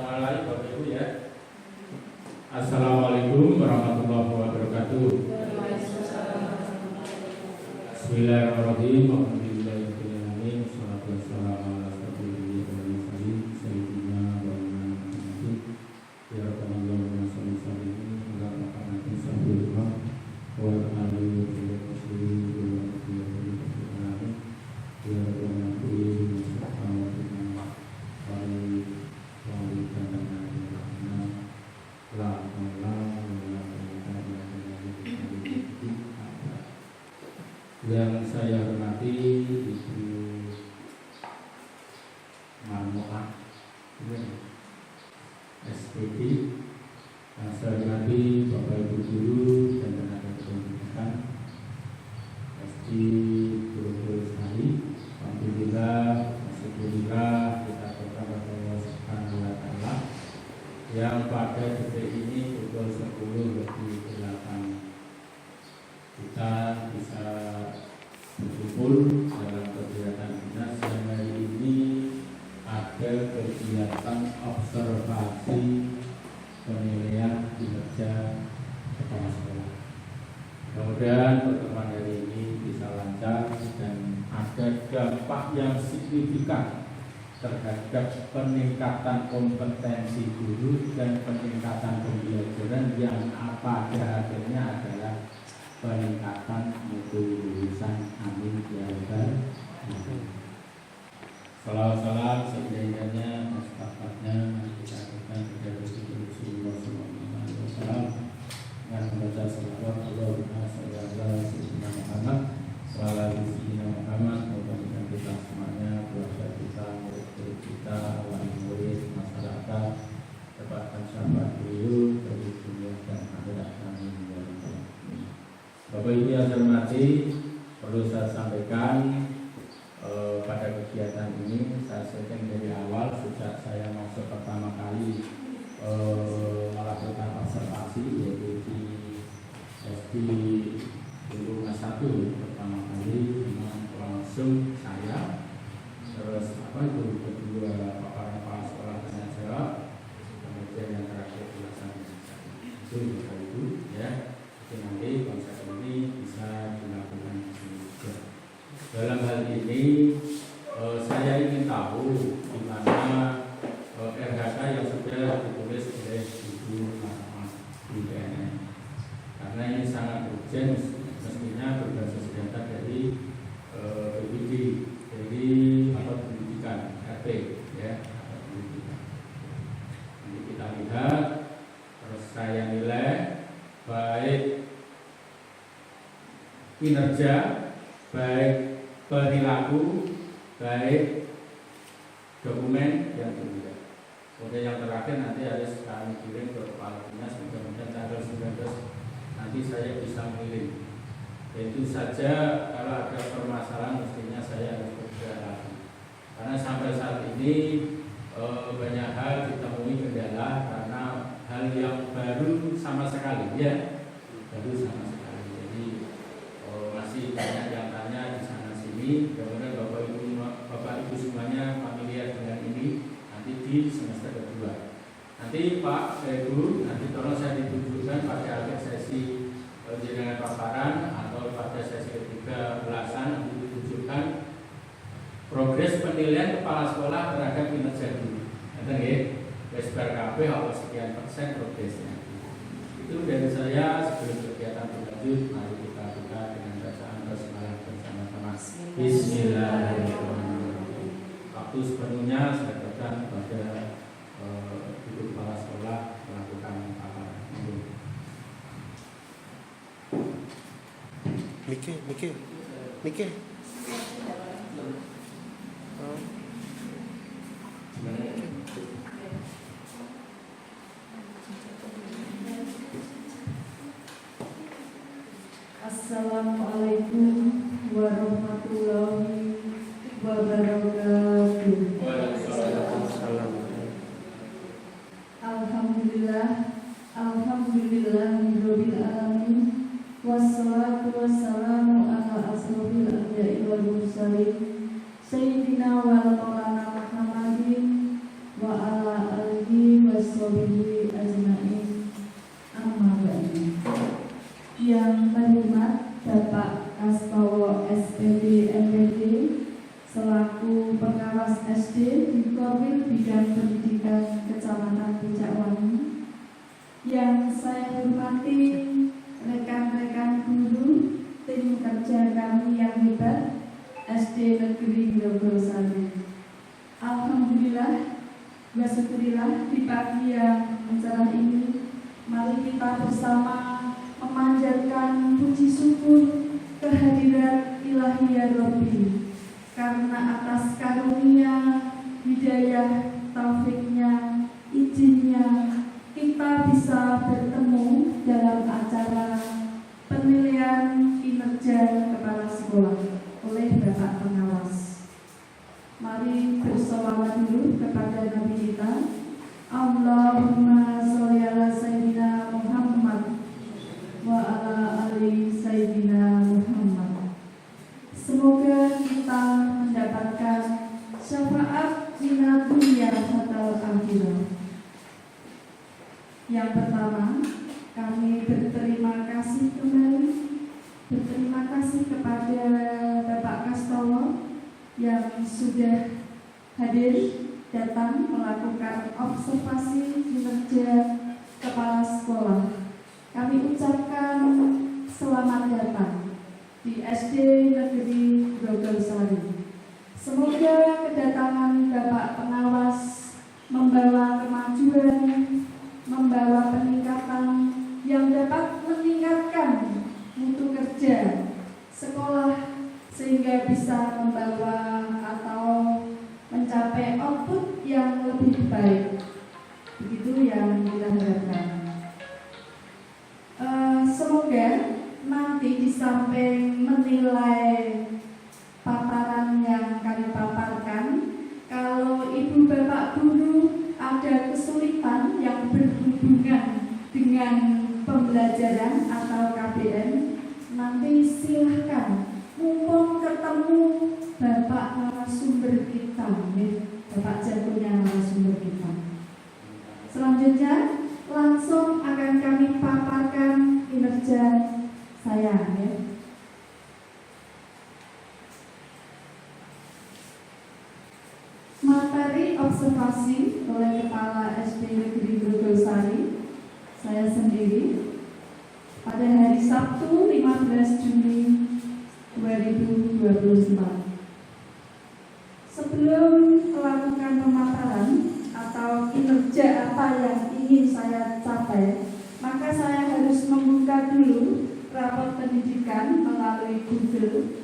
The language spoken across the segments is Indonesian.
mulai Bapak Ibu ya. Assalamualaikum warahmatullahi wabarakatuh. Bismillahirrahmanirrahim. Alhamdulillahirrahmanirrahim. Wassalatu wassalamu ala asyrofil mursalin sayyidina wa Muhammadin ya rabbana wa sallallahu ala Muhammadin sallallahu wa alihi wa yang saya hormati Ibu Marmoah SPD, yang saya hormati Bapak Ibu Guru dan tenaga pendidikan SD Guru Sari. Alhamdulillah, syukurillah kita berdoa kepada Allah Subhanahu wa Ta'ala yang pada detik ini pukul 10:08 kita bisa berkumpul dalam kegiatan dinas yang hari ini ada kegiatan observasi penilaian kinerja kepala sekolah. Mudah-mudahan pertemuan hari ini bisa lancar dan ada dampak yang signifikan terhadap peningkatan kompetensi guru dan peningkatan pembelajaran yang pada akhirnya adalah peningkatan mutu lulusan. Amin ya rabbal alamin. Salam sejajarnya mustaqbalnya kita akan kepada Rasulullah SAW dengan membaca salawat Allahumma shalli ala sayyidina Muhammad wa ala sayyidina Muhammad. Mudah-mudahan kita semuanya, keluarga kita, murid-murid kita, wali murid, masyarakat dapatkan syafaat beliau dari dunia dan akhirat. Amin ya rabbal alamin. Bapak Ibu yang saya hormati, perlu saya sampaikan pada kegiatan ini saya setting dari awal sejak saya masuk pertama kali melakukan observasi, yaitu di SD Guru Mas 1 pertama kali memang langsung saya, terus guru kedua kepala sekolah tanya jawab, kemudian yang terakhir pelaksanaan itu Bapak Ibu ya. Jadi nanti konsep ini bisa dilakukan di sini juga. Dalam hal ini saya ingin tahu di mana RHK yang sudah ditulis oleh Ibu Marmoah di BNN, karena ini sangat urgent, mestinya berbasis data dari PBD, dari pendidikan RT ya, pendidikan. Nanti kita lihat, terus saya nilai baik kinerja, baik perilaku, baik dokumen yang dilihat. Kemudian yang terakhir nanti harus kami kirim ke kepala dinas, mudah-mudahan tanggal 19 nanti saya bisa mengirim. Itu saja, kalau ada permasalahan mestinya saya harus bergerak lagi. Karena sampai saat ini banyak hal ditemui kendala karena hal yang baru sama sekali ya, baru sama sekali. Jadi masih banyak yang tanya di sana sini. Kemudian Bapak Ibu semuanya familiar dengan ini. Nanti di semester kedua, nanti Pak Ibu, nanti tolong saya ditunjukkan pada akhir sesi jenengan paparan atau pada sesi ketiga belasan, nanti ditunjukkan progres penilaian kepala sekolah terhadap kinerja guru. Nanti ya, besbar KB apa sekian persen progresnya. Itu dari saya. Sebelum kegiatan berlanjut, mari kita buka dengan bacaan basmalah bersama-sama. Bismillahirrahmanirrahim. Waktu sepenuhnya saya berikan kepada Ibu Kepala Sekolah melakukan paparan. Mikir. Assalamualaikum warahmatullahi wabarakatuh. Alhamdulillahirabbil alamin. Wassalatu wassalamu ala asrofil anbiya'i wal mursalin sayyidina wa maulana Muhammadin wa ala alihi sahbihi ajma'in. Amma ba'du. Yang terhormat Bapak Kastowo SPD MPD selaku pengawas SD di Korwil Bidang Pendidikan Kecamatan Pucakwangi, yang saya hormati rekan-rekan guru tim kerja kami yang hebat SD Negeri Grogolsari. Alhamdulillah wa syukurillah, di pagi yang cerah ini mari kita bersama memanjatkan puji syukur kehadirat Ilahi ya Rabbi, karena atas karunia, hidayah, taufiknya, izinnya kita bisa bertemu dalam acara penilaian kinerja kepala sekolah oleh Bapak Pengawas. Mari bersolawat dulu kepada Nabi kita. Allahumma sholli ala Sayyidina Muhammad wa ala ali Sayyidina Muhammad. Semoga kita mendapatkan syafaat minat dunia hatta akhirah. Yang pertama, kami berterima kasih kembali, berterima kasih kepada Bapak Kastowo yang sudah hadir datang melakukan observasi kinerja kepala sekolah. Kami ucapkan selamat datang di SD Negeri Grogolsari. Semoga kedatangan Bapak Pengawas membawa kemajuan, membawa peningkatan yang dapat meningkatkan mutu kerja sekolah sehingga bisa membawa atau mencapai output yang lebih baik. Begitu yang kita harapkan. Semoga nanti di samping menilai paparan yang kami paparkan, kalau ibu bapak guru ada kesulitan yang berhubungan dengan pembelajaran atau KBM, nanti silahkan mumpung ketemu Bapak narasumber kita, Bapak jagonya narasumber kita. Selanjutnya langsung akan kami paparkan kinerja saya. Materi observasi oleh Kepala SD Negeri Grogolsari, saya sendiri, pada hari Sabtu 15 Juni 2024. Sebelum melakukan pemaparan atau kinerja apa yang ingin saya capai, maka saya harus membuka dulu rapor pendidikan melalui Google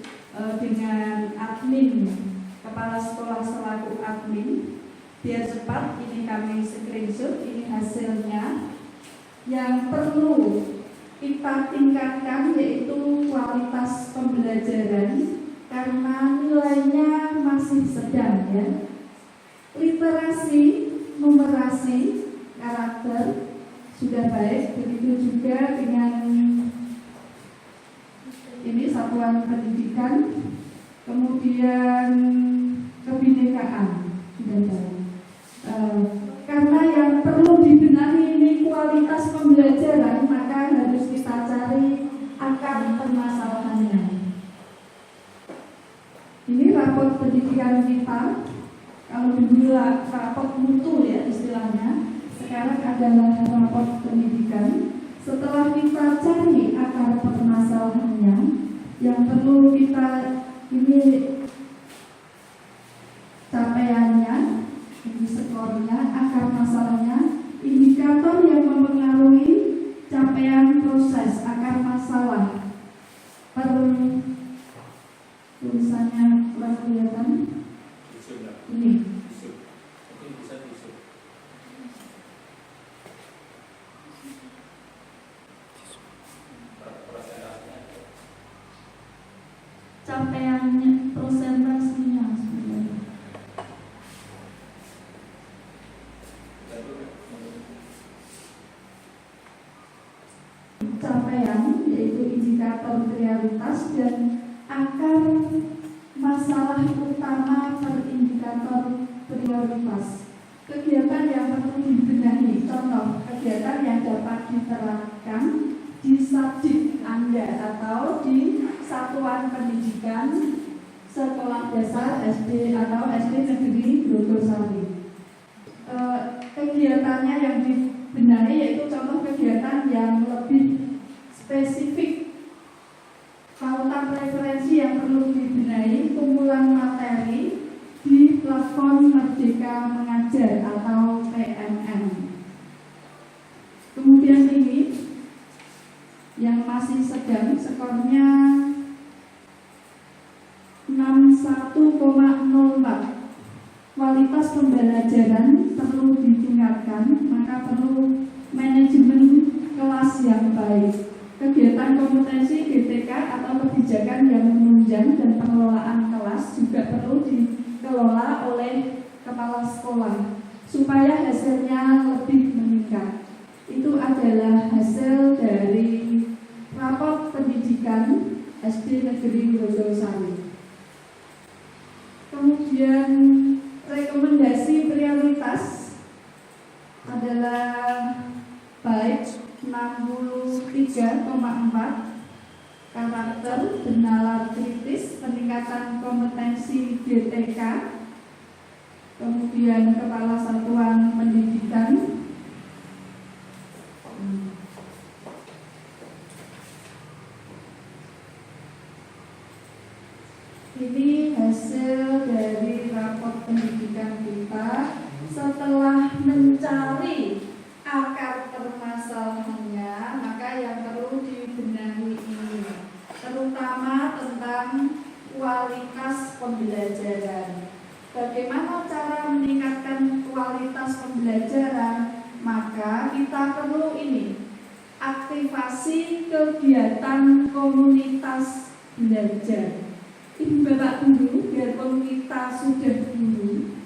dengan admin, kepala sekolah selaku admin. Biar cepat, ini kami screenshot, ini hasilnya. Yang perlu kita tingkatkan yaitu kualitas pembelajaran, karena nilainya masih sedang ya. Literasi, numerasi, karakter sudah baik, begitu juga dengan ini satuan pendidikan, kemudian kebinekaan sudah baik. Karena yang perlu dibenahi ini kualitas pembelajaran, maka harus kita cari akar permasalahannya. Ini rapor pendidikan kita. Kalau dulu rapor mutu ya istilahnya, sekarang adalah rapor pendidikan. Setelah kita cari akar permasalahannya, yang perlu kita ini capaiannya, ini skornya, akar masalahnya, indikator yang mempengaruhi capaian proses, akar masalah. Per tulisannya kurang kelihatan. Ini. Capaiannya, prosentasenya sebenarnya. Capaian yaitu indikator prioritas dan akar masalah utama per indikator prioritas. Kegiatan yang perlu dibenahi. contoh kegiatan yang dapat diterapkan di subjek Anda atau di satuan pendidikan sekolah dasar SD atau SD Negeri Grogosari. Kegiatannya yang dibenahi yaitu contoh kegiatan yang lebih spesifik. Pautan referensi yang perlu dibenahi, kumpulan materi di platform Merdeka Mengajar atau PMM. Kemudian ini yang masih sedang skornya 61,04. Kualitas pembelajaran perlu ditingkatkan, maka perlu manajemen kelas yang baik. Kegiatan kompetensi GTK atau kebijakan yang menunjang dan pengelolaan kelas juga perlu dikelola oleh kepala sekolah supaya hasilnya lebih meningkat. Itu adalah hasil dari rapor pendidikan SD Negeri Grogosari. Kemudian rekomendasi prioritas adalah baik 63,4 karakter dan nalar kritis, peningkatan kompetensi GTK, kemudian kepala satuan pendidikan, ini hasil dari raport pendidikan kita setelah mencari akar permasalahannya, maka yang perlu dibenahi ini terutama tentang kualitas pembelajaran. Bagaimana cara meningkatkan kualitas pembelajaran? Maka kita perlu ini aktivasi kegiatan komunitas belajar. Ibu bapak guru, biarpun kita sudah guru,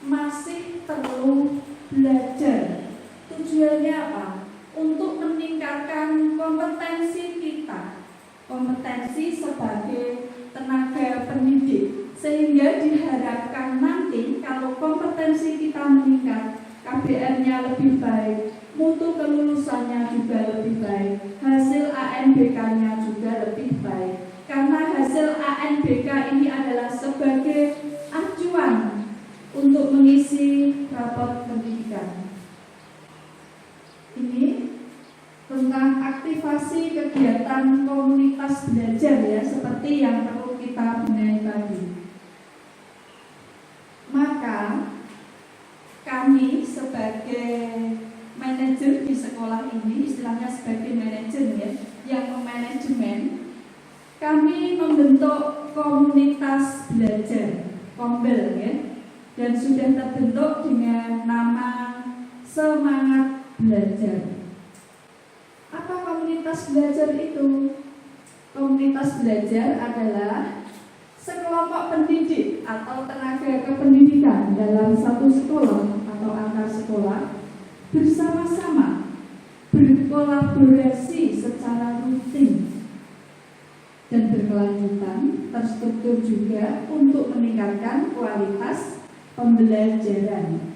masih perlu belajar. Tujuannya apa? Untuk meningkatkan kompetensi kita, kompetensi sebagai tenaga pendidik, sehingga diharapkan nanti kalau kompetensi kita meningkat, KBR-nya lebih baik, mutu kelulusannya juga lebih baik, hasil ANBK-nya juga lebih baik. Karena hasil ANBK ini adalah sebagai acuan untuk mengisi raport pendidikan. Ini tentang aktivasi kegiatan komunitas belajar ya, seperti yang perlu kita benahi tadi. Maka kami sebagai manajer di sekolah ini, istilahnya sebagai manajer ya, yang memanajemen, kami membentuk komunitas belajar, Kombel ya, dan sudah terbentuk dengan nama Semangat Belajar. Apa komunitas belajar itu? Komunitas belajar adalah sekelompok pendidik atau tenaga kependidikan dalam satu sekolah atau antar sekolah bersama-sama berkolaborasi secara rutin dan berkelanjutan, terstruktur juga untuk meningkatkan kualitas pembelajaran.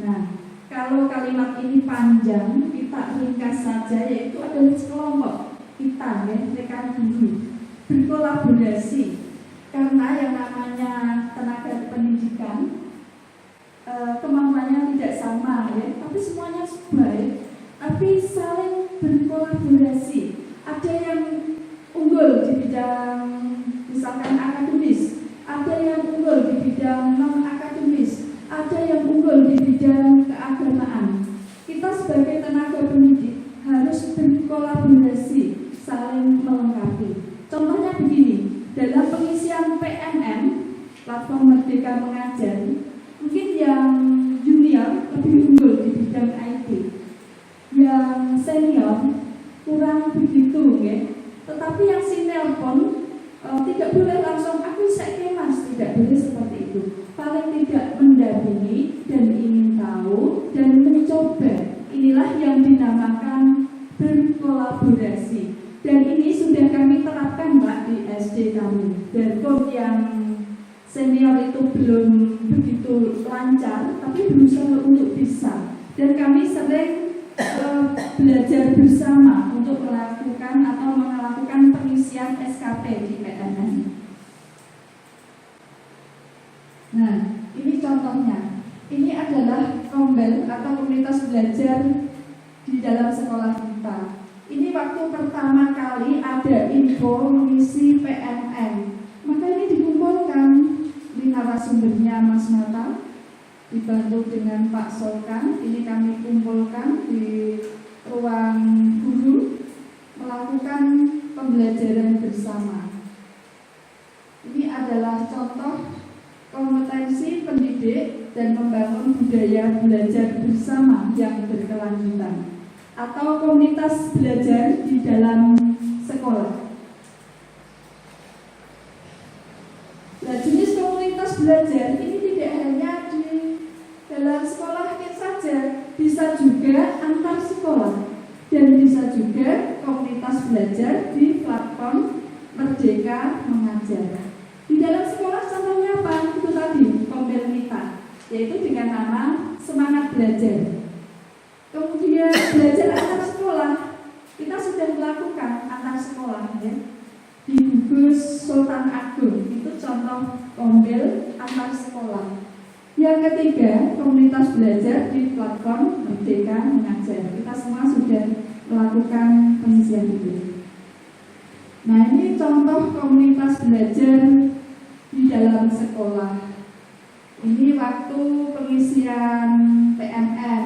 Nah, kalau kalimat ini panjang, kita ringkas saja, yaitu adalah sekelompok kita ya, rekan guru berkolaborasi. Karena yang namanya tenaga pendidikan kemampuannya tidak sama ya, tapi semuanya baik, tapi saling berkolaborasi. Ada yang unggul di bidang misalkan akademis, ada yang unggul di bidang non akademis, ada yang unggul di bidang keagamaan. Kita sebagai tenaga pendidik harus berkolaborasi, saling melengkapi. Contohnya begini, dalam pengisian PMM, platform Merdeka Mengajar, mungkin yang junior lebih unggul di bidang IT, yang senior kurang begitu ya. Tetapi yang senior pun tidak boleh langsung aku saya mas, tidak boleh seperti itu. Paling tidak mendampingi dan ingin tahu dan mencoba. Inilah yang dinamakan berkolaborasi. Dan ini sudah kami terapkan Mbak di SD kami. Dan yang senior itu belum begitu lancar, tapi berusaha untuk bisa. Dan kami sering belajar bersama untuk melakukan atau melakukan pengisian SKP di PNM. Nah, ini contohnya. Ini adalah kombel atau komunitas belajar di dalam sekolah kita. Ini waktu pertama kali ada info mengisi PNM. Maka ini dikumpulkan. Ini narasumbernya Mas Mata, dibantu dengan Pak Solkan. Ini kami kumpulkan di ruang guru melakukan pembelajaran bersama. Ini adalah contoh kompetensi pendidik dan membangun budaya belajar bersama yang berkelanjutan atau komunitas belajar di dalam sekolah. Nah, jenis komunitas belajar ini tidak hanya di dalam sekolah saja, bisa juga antar sekolah dan bisa juga komunitas belajar di platform Merdeka Mengajar. Di dalam sekolah contohnya apa? Itu tadi kombel kita, yaitu dengan nama Semangat Belajar. Kemudian belajar antar sekolah, kita sudah melakukan antar sekolah ya. Di Gugus Sultan Agung itu contoh kombel antar sekolah. Yang ketiga, komunitas belajar di platform Merdeka Mengajar. Kita semua sudah melakukan pengisian itu. Nah, ini contoh komunitas belajar di dalam sekolah. Ini waktu pengisian PNM.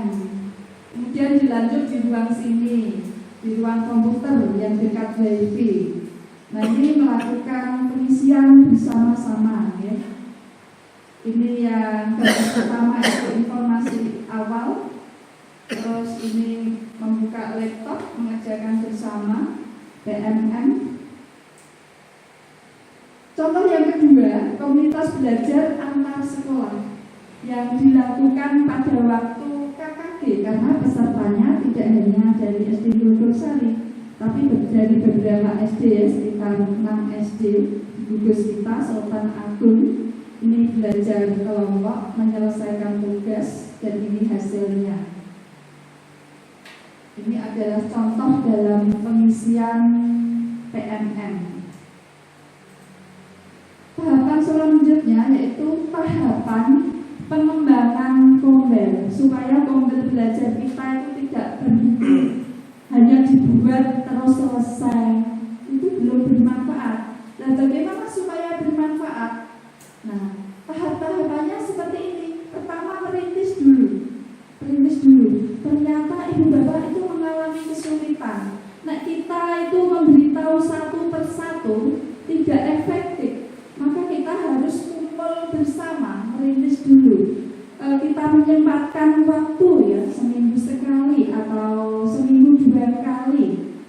Kemudian dilanjut di ruang sini, di ruang komputer yang dekat WiFi. Nah, ini melakukan pengisian bersama-sama ya. Ini yang pertama itu informasi awal. Terus ini membuka laptop, mengerjakan bersama PNM. Contoh yang kedua, komunitas belajar antar sekolah yang dilakukan pada waktu KKG karena pesertanya tidak hanya dari SD Yogyakarta, tapi dari beberapa SD ya, sekitar 6 SD di gugus kita Sultan Agung. Ini belajar kelompok, menyelesaikan tugas, dan ini hasilnya. Ini adalah contoh dalam pengisian PNM. Tahapan selanjutnya yaitu tahapan pengembangan kombel supaya kombel belajar kita itu tidak berhenti hanya dibuat terus selesai, itu belum bermanfaat. Dan bagaimana supaya bermanfaat? Nah, tahap-tahapannya seperti ini. Pertama, merintis dulu. Ternyata ibu bapak itu mengalami kesulitan. Nah, kita itu memberitahu satu persatu tidak efektif. Maka kita harus kumpul bersama, merintis dulu. Kita menyempatkan waktu ya, seminggu sekali atau seminggu 2 kali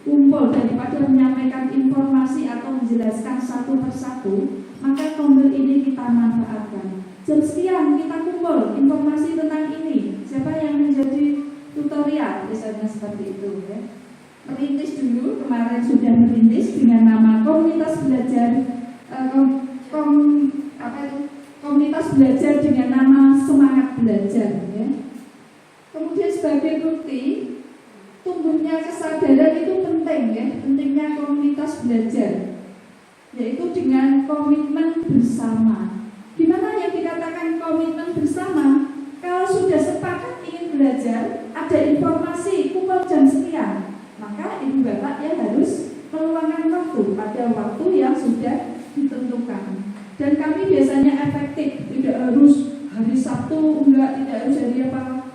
kumpul daripada menyampaikan informasi atau menjelaskan satu persatu. Maka kombel ini kita manfaatkan. Jam sekian kita kumpul informasi tentang ini. Siapa yang menjadi tutorial, misalnya seperti itu ya. Merintis dulu, kemarin sudah merintis dengan nama komunitas belajar komunitas belajar dengan nama Semangat Belajar ya. Kemudian sebagai bukti tumbuhnya kesadaran itu penting ya, pentingnya komunitas belajar, yaitu dengan komitmen bersama. Gimana yang dikatakan komitmen bersama? Kalau sudah sepakat ingin belajar, ada informasi kumpul jam sekian, maka ibu bapak ya harus meluangkan waktu pada waktu yang sudah ditentukan. Dan kami biasanya efektif, tidak harus hari Sabtu, tidak harus hari apa.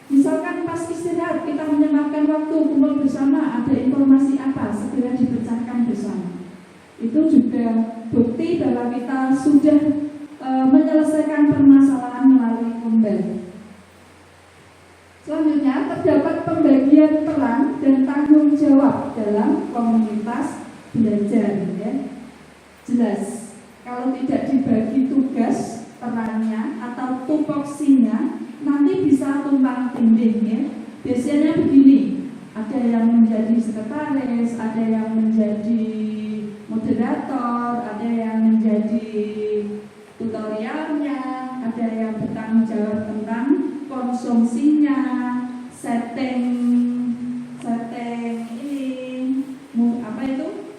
Misalkan pas istirahat kita menyempatkan waktu kumpul bersama, ada informasi apa, segera dipecahkan bersama. Itu juga bukti bahwa kita sudah menyelesaikan permasalahan melalui kombel. Selanjutnya terdapat pembagian peran dan tanggung jawab dalam komunitas belajar ya. Jelas, kalau tidak dibagi tugas perannya atau tupoksinya nanti bisa tumpang tindih ya. Biasanya begini, ada yang menjadi sekretaris, ada yang menjadi moderator, ada yang menjadi tutorialnya, ada yang bertanggung jawab tentang konsul konsumsinya, setting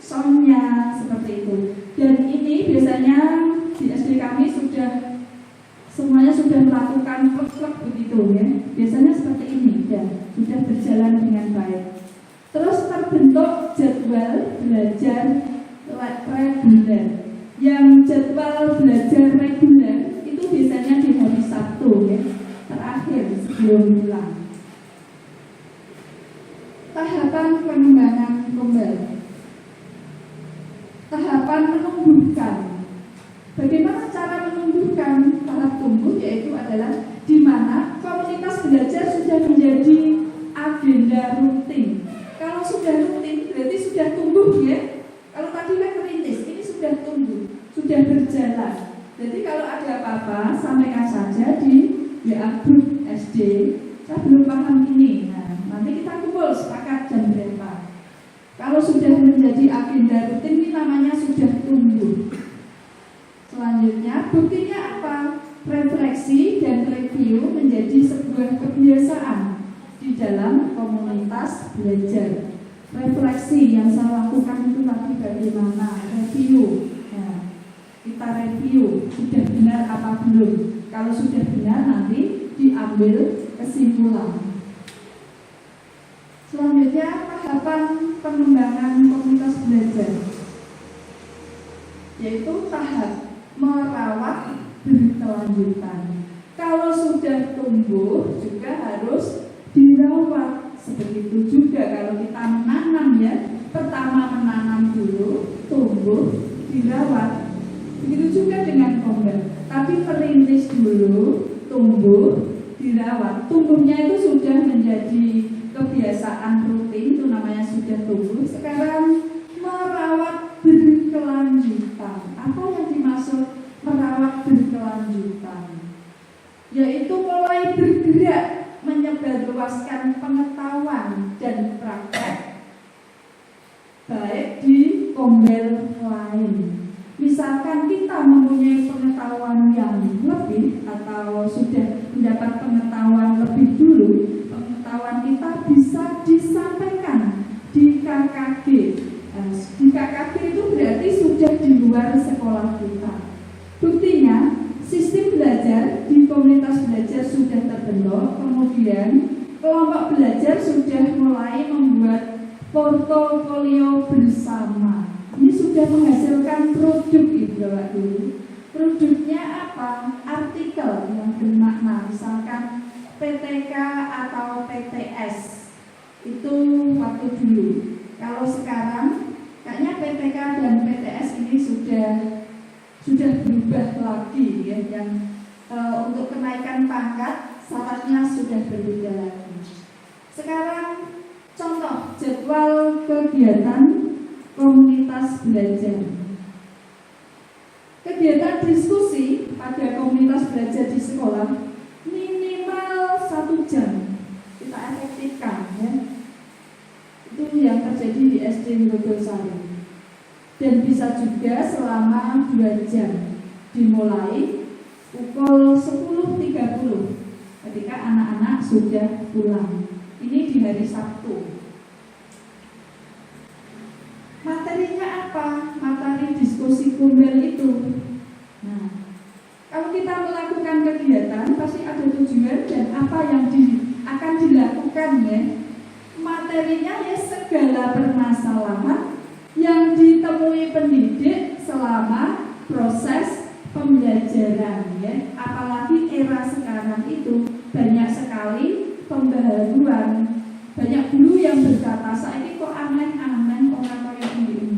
soundnya seperti itu. Dan ini biasanya di SD kami semuanya sudah melakukan plek begitu ya. Biasanya seperti ini dan sudah berjalan dengan baik. Terus terbentuk jadwal belajar reguler. Yang jadwal belajar reguler itu biasanya di hari Sabtu ya, terakhir sebelum pulang. Tahapan pengembangan kembali. Tahapan menumbuhkan. Bagaimana cara menumbuhkan tahap tumbuh? Yaitu adalah di mana komunitas belajar sudah menjadi agenda rutin. Kalau sudah rutin berarti sudah tumbuh ya. Kalau tadi kan merintis, ini sudah tumbuh, sudah berjalan. Jadi kalau ada apa-apa sampaikan saja di WA grup SD. Saya belum paham ini. Nah, nanti kita kumpul sepakat jam berapa. Kalau sudah menjadi agenda rutin ini namanya sudah tumbuh. Selanjutnya, buktinya apa? Refleksi dan review menjadi sebuah kebiasaan di dalam komunitas belajar. Refleksi yang saya lakukan itu tadi bagaimana? Review. Nah, kita review, sudah benar apa belum? Kalau sudah benar nanti diambil kesimpulan. Selanjutnya, tahapan pengembangan komunitas belajar, yaitu tahap merawat berkelanjutan. Kalau sudah tumbuh juga harus dirawat. Sebegitu juga kalau kita menanam ya, pertama menanam dulu, tumbuh, dirawat. Begitu juga dengan kembang. Tapi perintis dulu, tumbuh, dirawat. Tumbuhnya itu sudah menjadi kebiasaan rutin, itu namanya sudah tumbuh. Sekarang merawat berkelanjutan. Apa yang dimaksud merawat berkelanjutan? Yaitu mulai bergerak menyebarluaskan pengetahuan dan praktek baik di kombel lain. Misalkan kita mempunyai pengetahuan yang lebih atau sudah mendapat pengetahuan lebih dulu, pengetahuan kita bisa disampaikan di KKG. Di KKG itu berarti sudah di luar sekolah kita. Buktinya, sistem belajar di komunitas belajar sudah terbentuk, kemudian kelompok belajar sudah mulai membuat portofolio bersama. Ini sudah menghasilkan produk, Ibu Bapak dulu. Produknya apa? Artikel yang bermakna, misalkan PTK atau PTS. Itu waktu dulu. Kalau sekarang, kayaknya PTK dan PTS ini sudah berubah lagi ya, yang untuk kenaikan pangkat syaratnya sudah berbeda lagi. Sekarang contoh jadwal kegiatan komunitas belajar. Kegiatan diskusi pada komunitas belajar di sekolah minimal 1 jam kita efektifkan ya. Itu yang terjadi di SD Wirodosari. Dan bisa juga selama 2 jam, dimulai pukul 10.30 ketika anak-anak sudah pulang. Ini di hari Sabtu. Materinya apa? Materi diskusi kumpul itu. Nah, kalau kita melakukan kegiatan pasti ada tujuan dan apa yang akan dilakukan ya. Materinya ya segala permasalahan yang ditemui pendidik selama proses pembelajaran ya. Apalagi era sekarang itu banyak sekali pembaharuan. Banyak guru yang berkata, "Saiki kok aneh-aneh orang kaya ini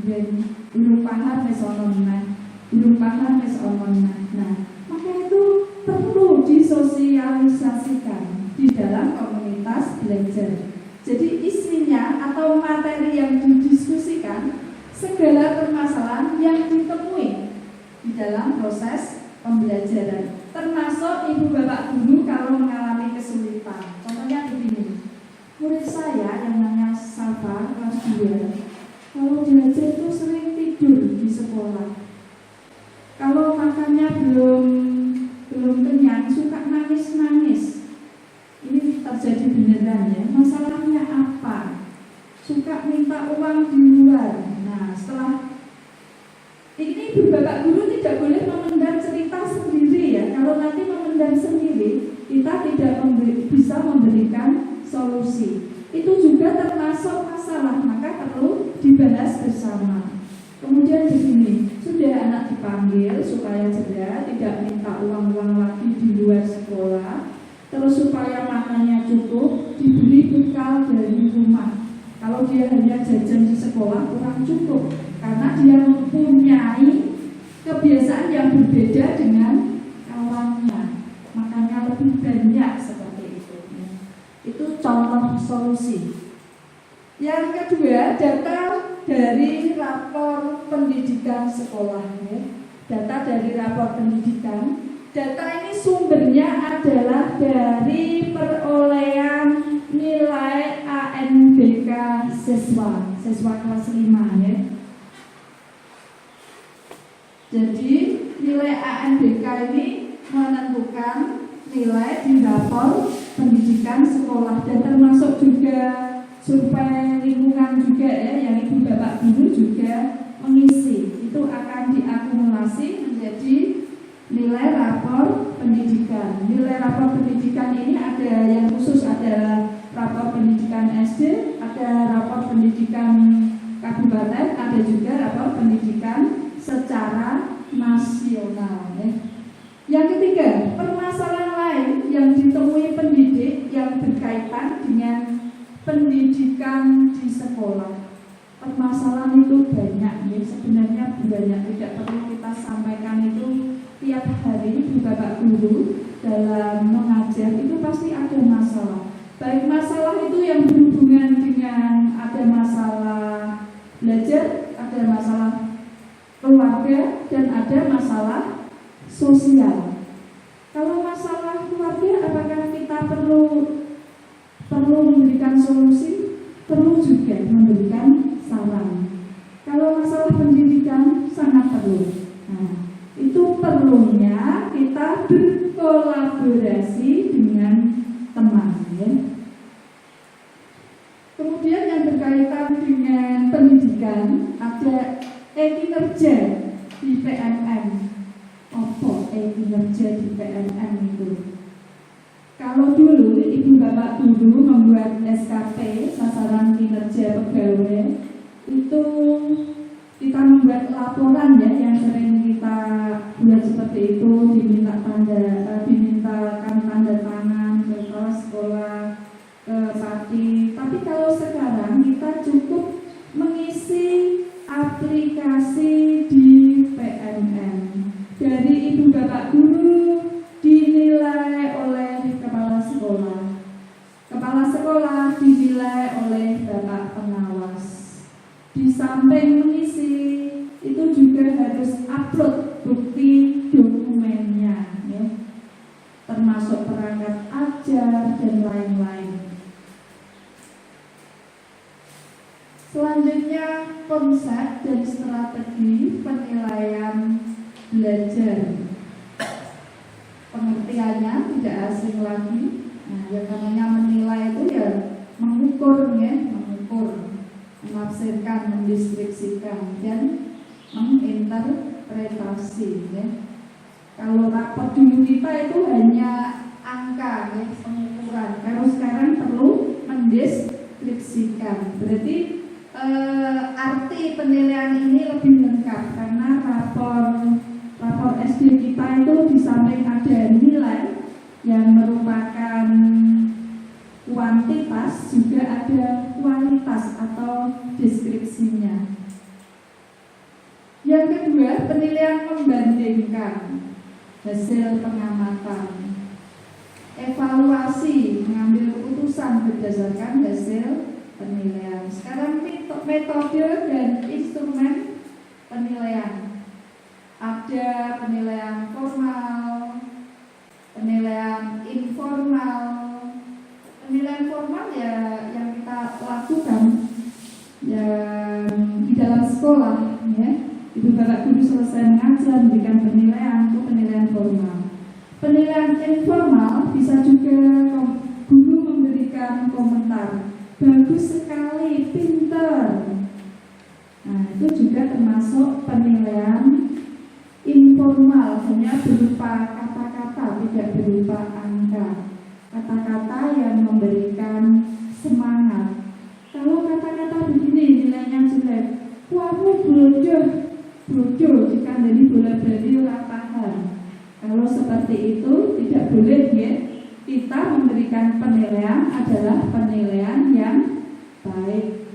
belum paham wis ono meneh, belum paham wis ono meneh." Nah, maka itu perlu disosialisasikan di dalam komunitas belajar. Jadi isinya atau materi yang didiskusikan segala permasalahan yang ditemui di dalam proses pembelajaran, termasuk ibu bapak guru kalau mengalami kesulitan. Contohnya begini, murid saya yang namanya Safa kelas 2, kalau belajar itu sering tidur di sekolah. Kalau makannya belum kenyang, suka nangis-nangis. Ini ibu bapak guru tidak boleh memendam cerita sendiri ya. Kalau nanti memendam sendiri, kita tidak bisa memberikan solusi. Itu juga termasuk masalah, maka perlu dibahas bersama. Kemudian di sini sudah anak dipanggil supaya jeda, tidak minta uang-uang lagi di luar sekolah. Terus supaya makannya cukup, diberi bekal dari rumah. Kalau dia hanya jajan di sekolah kurang cukup, karena dia mempunyai kebiasaan yang berbeda dengan kawannya. Makanya lebih banyak seperti itu. Itu contoh solusi. Yang kedua, data dari rapor pendidikan sekolah. Data dari rapor pendidikan. Data ini sumbernya adalah dari perolehan nilai ANBK siswa kelas 5 ya. Jadi nilai ANBK ini menentukan nilai di rapor pendidikan sekolah, dan termasuk juga survei lingkungan juga ya, yang ibu bapak guru juga mengisi. Itu akan diakumulasi menjadi nilai rapor pendidikan. Nilai rapor pendidikan ini ada yang khusus, ada rapor pendidikan SD, ada rapor pendidikan kabupaten, ada juga rapor pendidikan secara nasional ya. Yang ketiga, permasalahan lain yang ditemui pendidik yang berkaitan dengan pendidikan di sekolah. Permasalahan itu banyak ya, sebenarnya banyak, tidak perlu kita sampaikan itu tiap hari. Ibu bapak guru dalam mengajar itu pasti ada masalah. Baik masalah itu yang berhubungan dengan ada masalah belajar, ada masalah keluarga, dan ada masalah sosial. Kalau masalah keluarga, apakah kita perlu memberikan solusi? Perlu juga memberikan saran. Kalau masalah pendidikan sangat perlu. Nah, itu perlunya kita berkolaborasi dengan teman ya. Kemudian yang berkaitan dengan pendidikan, ada kinerja di PNM. Apa kinerja di PNM itu? Kalau dulu ibu bapak guru membuat SKP, sasaran kinerja pegawai, itu kita membuat laporan ya, yang sering kita buat seperti itu, dimintakan tanda tangan ke kepala sekolah, ke Pati. Tapi kalau sekarang kita cukup mengisi aplikasi di PNM. Dari ibu bapak guru dinilai oleh kepala sekolah. Kepala sekolah dinilai oleh bapak pengawas. Di samping mengisi, itu juga harus upload bukti dokumennya ya. Termasuk perangkat ajar dan lain-lain. Selanjutnya, konsep dan strategi penilaian belajar. Pengertiannya tidak asing lagi. Nah, yang namanya menilai itu ya mengukur ya, menafsirkan, mendeskripsikan, dan menginterpretasi ya. Kalau rapor dulu kita itu hanya angka ya, pengukuran. Kalau sekarang perlu mendeskripsikan. Berarti arti penilaian ini lebih lengkap, karena rapor SD kita itu di samping ada nilai yang merupakan kuantitas, juga ada kualitas atau deskripsinya. Yang kedua, penilaian membandingkan hasil pengamatan. Evaluasi, mengambil keputusan berdasarkan hasil penilaian. Sekarang metode dan instrumen penilaian. Ada penilaian formal, penilaian informal. Penilaian formal ya yang kita lakukan yang di dalam sekolah ya. Ibu bapak guru selesai mengajar memberikan penilaian, itu penilaian formal. Penilaian informal bisa juga guru memberikan komentar, bagus sekali, pintar. Nah, itu juga termasuk penilaian informal, hanya berupa kata-kata, tidak berupa angka. Kata-kata yang memberikan semangat. Kalau kata-kata begini nilainya jelek, kamu bodoh jika dari bola bali ora paham. Kalau seperti itu tidak boleh ya. Kita memberikan penilaian adalah penilaian yang baik.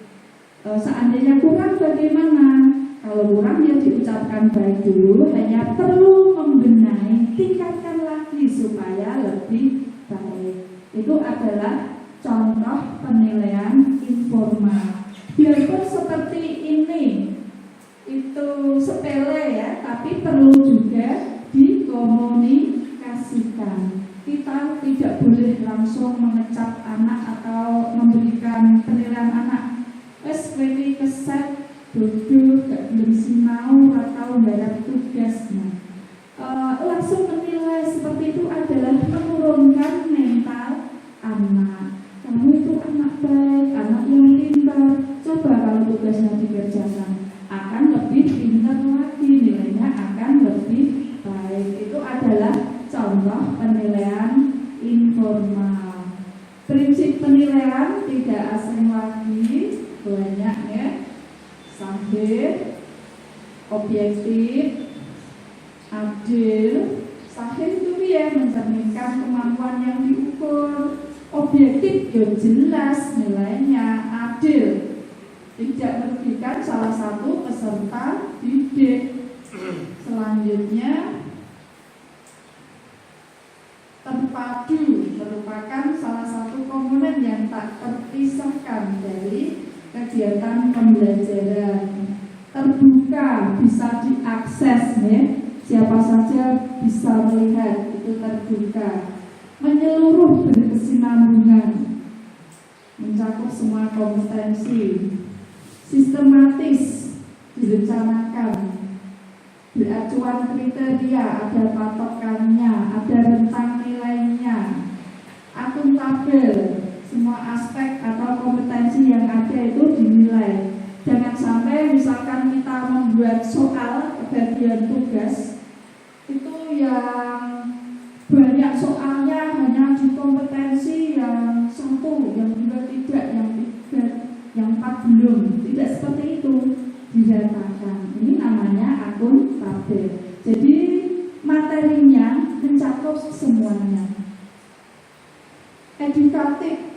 Seandainya kurang bagaimana? Kalau kurang ya diucapkan baik dulu, hanya perlu membenahi, tingkatkan lagi supaya lebih baik. Itu adalah contoh penilaian informal. Biarpun seperti ini, itu sepele ya, tapi perlu juga dikomunikasikan. Kita tidak boleh langsung mengecap anak atau memberikan penilaian anak. Kowe keset bodoh, gak belum sinau atau garap tugasnya. Langsung menilai seperti itu adalah menurunkan mental anak. Kamu itu anak baik, anak yang pintar. Coba kalau tugasnya dikerjakan, akan lebih pintar lagi, nilainya akan lebih baik. Itu adalah contoh penilaian informal. Prinsip penilaian tidak asing lagi, banyak ya. Sahih, objektif, adil. Sahih itu ya mencerminkan kemampuan yang diukur. Objektif ya jelas nilainya, adil, tidak merugikan salah satu peserta didik. Selanjutnya terpadu merupakan salah satu komponen yang tak terpisahkan dari kegiatan pembelajaran. Terbuka, bisa diakses ya, siapa saja bisa melihat, itu terbuka. Menyeluruh, berkesinambungan, mencakup semua kompetensi. Sistematis, direncanakan, beracuan kriteria, ada patokannya, ada rentang nilainya. Akuntabel, semua aspek atau kompetensi yang ada itu dinilai. Jangan sampai misalkan kita membuat soal bagian tugas itu yang banyak soalnya hanya di kompetensi yang satu, yang dua tidak, yang tiga, yang empat belum. Tidak seperti itu didatakan. Ini namanya akuntabel. Jadi materinya mencakup semuanya. Edukatif.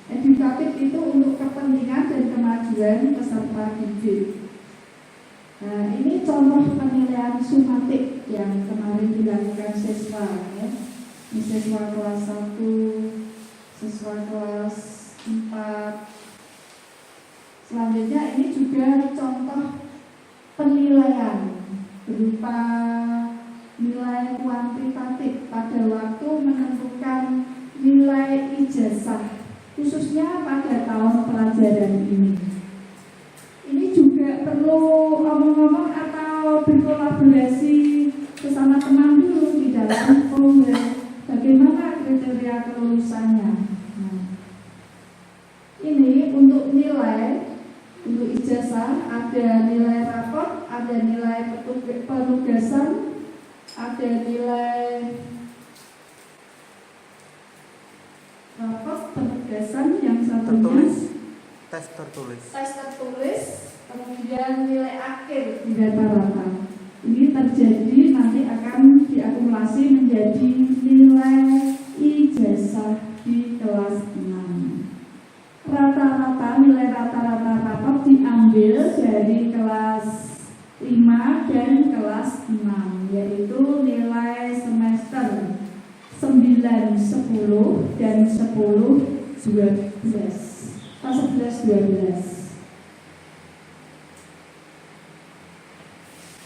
Edukatif itu untuk kepentingan dan kemajuan peserta didik. Ini contoh penilaian sumatik yang kemarin dilakukan siswa ya. Ini siswa kelas 1, siswa kelas 4. Selanjutnya ini juga contoh penilaian berupa nilai kuantitatif pada waktu menentukan nilai ijazah, khususnya pada tahun pelajaran ini. Ini juga perlu ngomong-ngomong atau berkolaborasi bersama teman dulu di dalam kongres. Bagaimana kriteria kelulusannya? Ini untuk nilai, untuk ijazah ada nilai rapor, ada nilai penugasan, ada nilai rapor, penugasan, yang satunya tes tertulis, kemudian nilai akhir di rata-rata. Ini terjadi nanti akan diakumulasi menjadi nilai ijazah di kelas 6. Nilai rata-rata rapor diambil dari kelas 5 dan kelas 6, yaitu nilai semester 9, 10 dan 10, 12. 11, 12.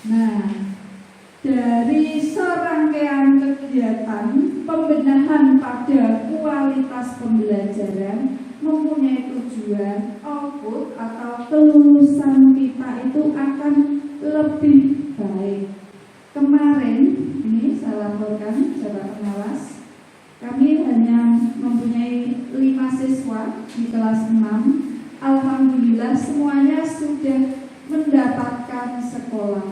Nah, dari serangkaian kegiatan pembenahan pada kualitas pembelajaran mempunyai tujuan output atau kelulusan kita itu akan lebih baik. Kemarin ini saya laporkan secara pengawas, kami hanya mempunyai 5 siswa di kelas 6. Alhamdulillah semuanya sudah mendapatkan sekolah.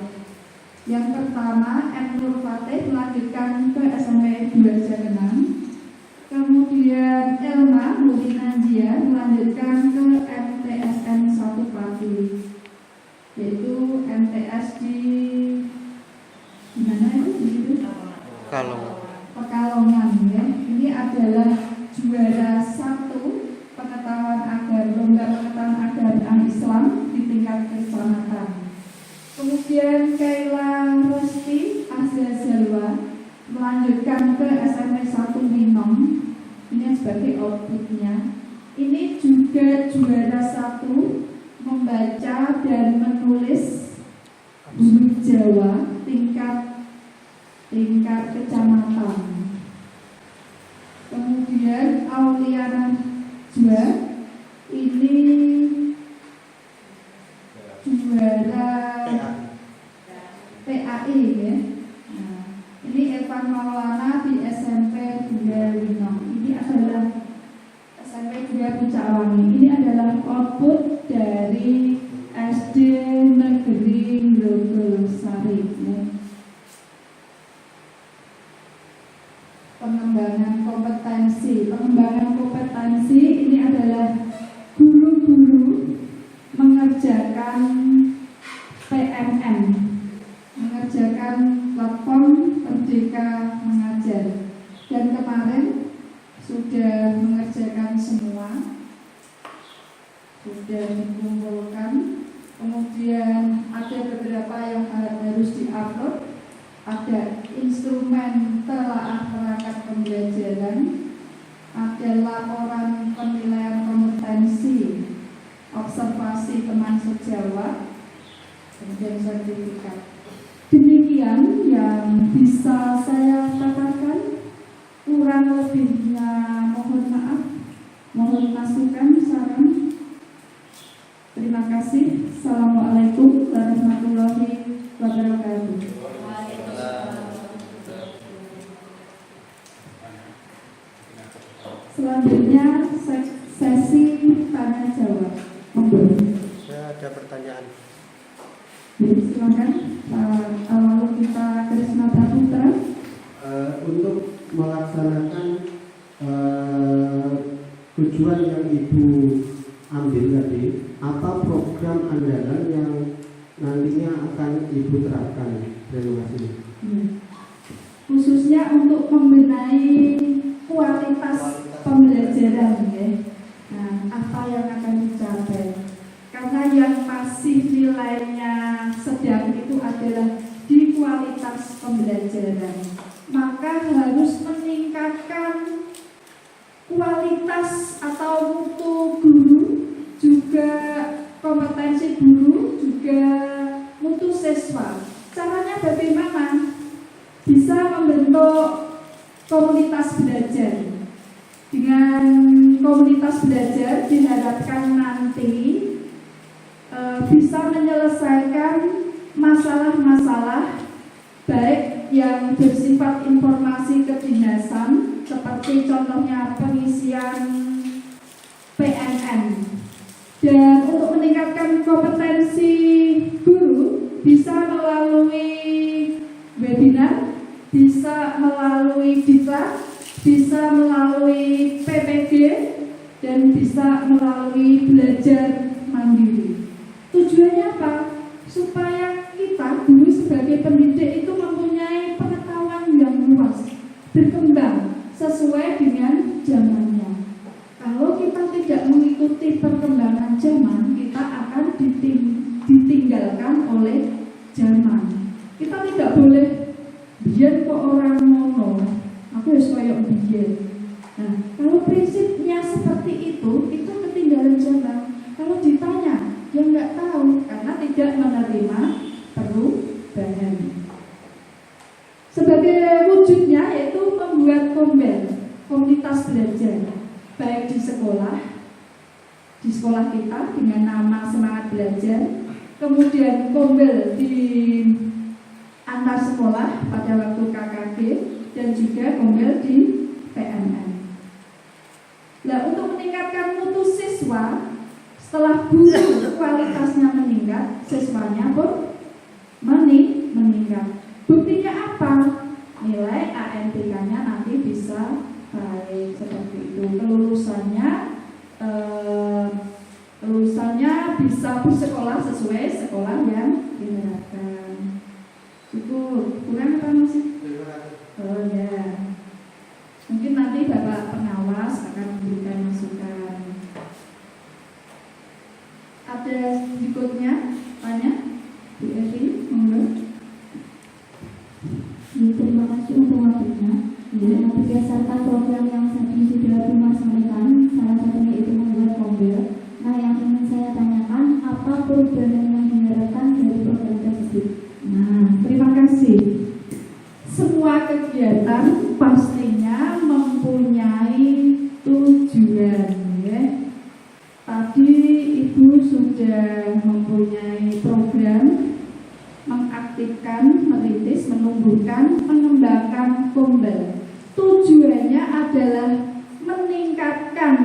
Yang pertama, M. Nur Fatih melanjutkan ke SMP 2 Jagenang. Kemudian Elma Murinandia melanjutkan ke MTSN 1 Pati, yaitu MTS di mana itu? Kalau Pekalongan ya. Ini adalah juara 1 pengetahuan agama, lomba pengetahuan agama Islam di tingkat kecamatan. Kemudian Kaila Rosti Azazalwa melanjutkan ke SMP 1 Minong. Ini sebagai outputnya. Ini juga juara 1 membaca dan menulis huruf Jawa tingkat kecamatan. Kemudian Auliana Jua ini juara PAI ya. Nah, ini Evan Maulana di SMP 2 Winong. Ini adalah SMP 2 Pucakwangi. Ini adalah output dari SD Negeri Grogolsari ya. Pengembangan kompetensi ini adalah guru-guru mengerjakan PMM, mengerjakan platform Merdeka Mengajar, dan kemarin sudah mengerjakan semua, sudah dikumpulkan. Kemudian ada beberapa yang harus diupload. Ada instrumen telaah perangkat pembelajaran, ada laporan penilaian kompetensi, observasi teman sejawat, kemudian sertifikat. Demikian yang bisa saya katakan. Kurang lebihnya mohon maaf, mohon masukan, saran. Terima kasih. Assalamualaikum warahmatullahi wabarakatuh. Selanjutnya sesi tanya jawab. saya ada pertanyaan. Silakan Pak Awalukita Krisna Praputra. Untuk melaksanakan tujuan yang Ibu ambil tadi, apa program andalan yang nantinya akan Ibu terapkan? Terima kasih. Khususnya untuk membenahi kualitas pembelajaran ya. Nah, apa yang akan dicapai? Karena yang masih nilainya sedang itu adalah di kualitas pembelajaran. Maka harus meningkatkan kualitas atau mutu guru, juga kompetensi guru, juga mutu siswa. Caranya bagaimana? Bisa membentuk komunitas belajar. Dengan komunitas belajar diharapkan nanti bisa menyelesaikan masalah-masalah baik yang bersifat informasi kedinasan, seperti contohnya pengisian PNN. Dan untuk meningkatkan kompetensi guru bisa melalui webinar, bisa melalui diklat, bisa melalui PPG, dan bisa melalui belajar mandiri. Tujuannya apa? Supaya kita guru sebagai pendidik itu mempunyai pengetahuan yang luas, berkembang sesuai dengan zamannya. Kalau kita tidak mengikuti perkembangan zaman, kita akan ditinggalkan oleh zaman. Kita tidak boleh biar kok orang mono, aku harus kayak biar. Nah, kalau prinsipnya seperti itu ketinggalan zaman. Kalau ditanya, ya nggak tahu karena tidak menerima perubahan. Sebagai wujudnya yaitu membuat komunitas belajar, baik di sekolah kita dengan nama Semangat Belajar, kemudian kombel di antar sekolah pada waktu KKG, dan juga kombel di PNN. Nah, untuk meningkatkan mutu siswa, setelah guru kualitasnya meningkat, siswanya pun meningkat. Buktinya apa? Nilai ANPK-nya nanti bisa baik seperti itu. Kelulusannya bisa bersekolah sesuai sekolah yang diharapkan. Itu kurang apa masih? Oh ya. Mungkin nanti Bapak pengawas akan memberikan masukan. Ada berikutnya, tanya Bu Evi, monggo. Terima kasih untuk waktunya. Berdasarkan program yang tadi sudah dimaksudkan, salah satunya itu membuat mobil. Nah, yang ingin saya tanyakan, apa perubahan yang diharapkan dari program tersebut? Nah, terima kasih. Semua kegiatan pastinya mempunyai tujuan, ya. Tadi Ibu sudah mempunyai program mengaktifkan, merintis, menumbuhkan, mengembangkan Pombel. Tujuannya adalah meningkatkan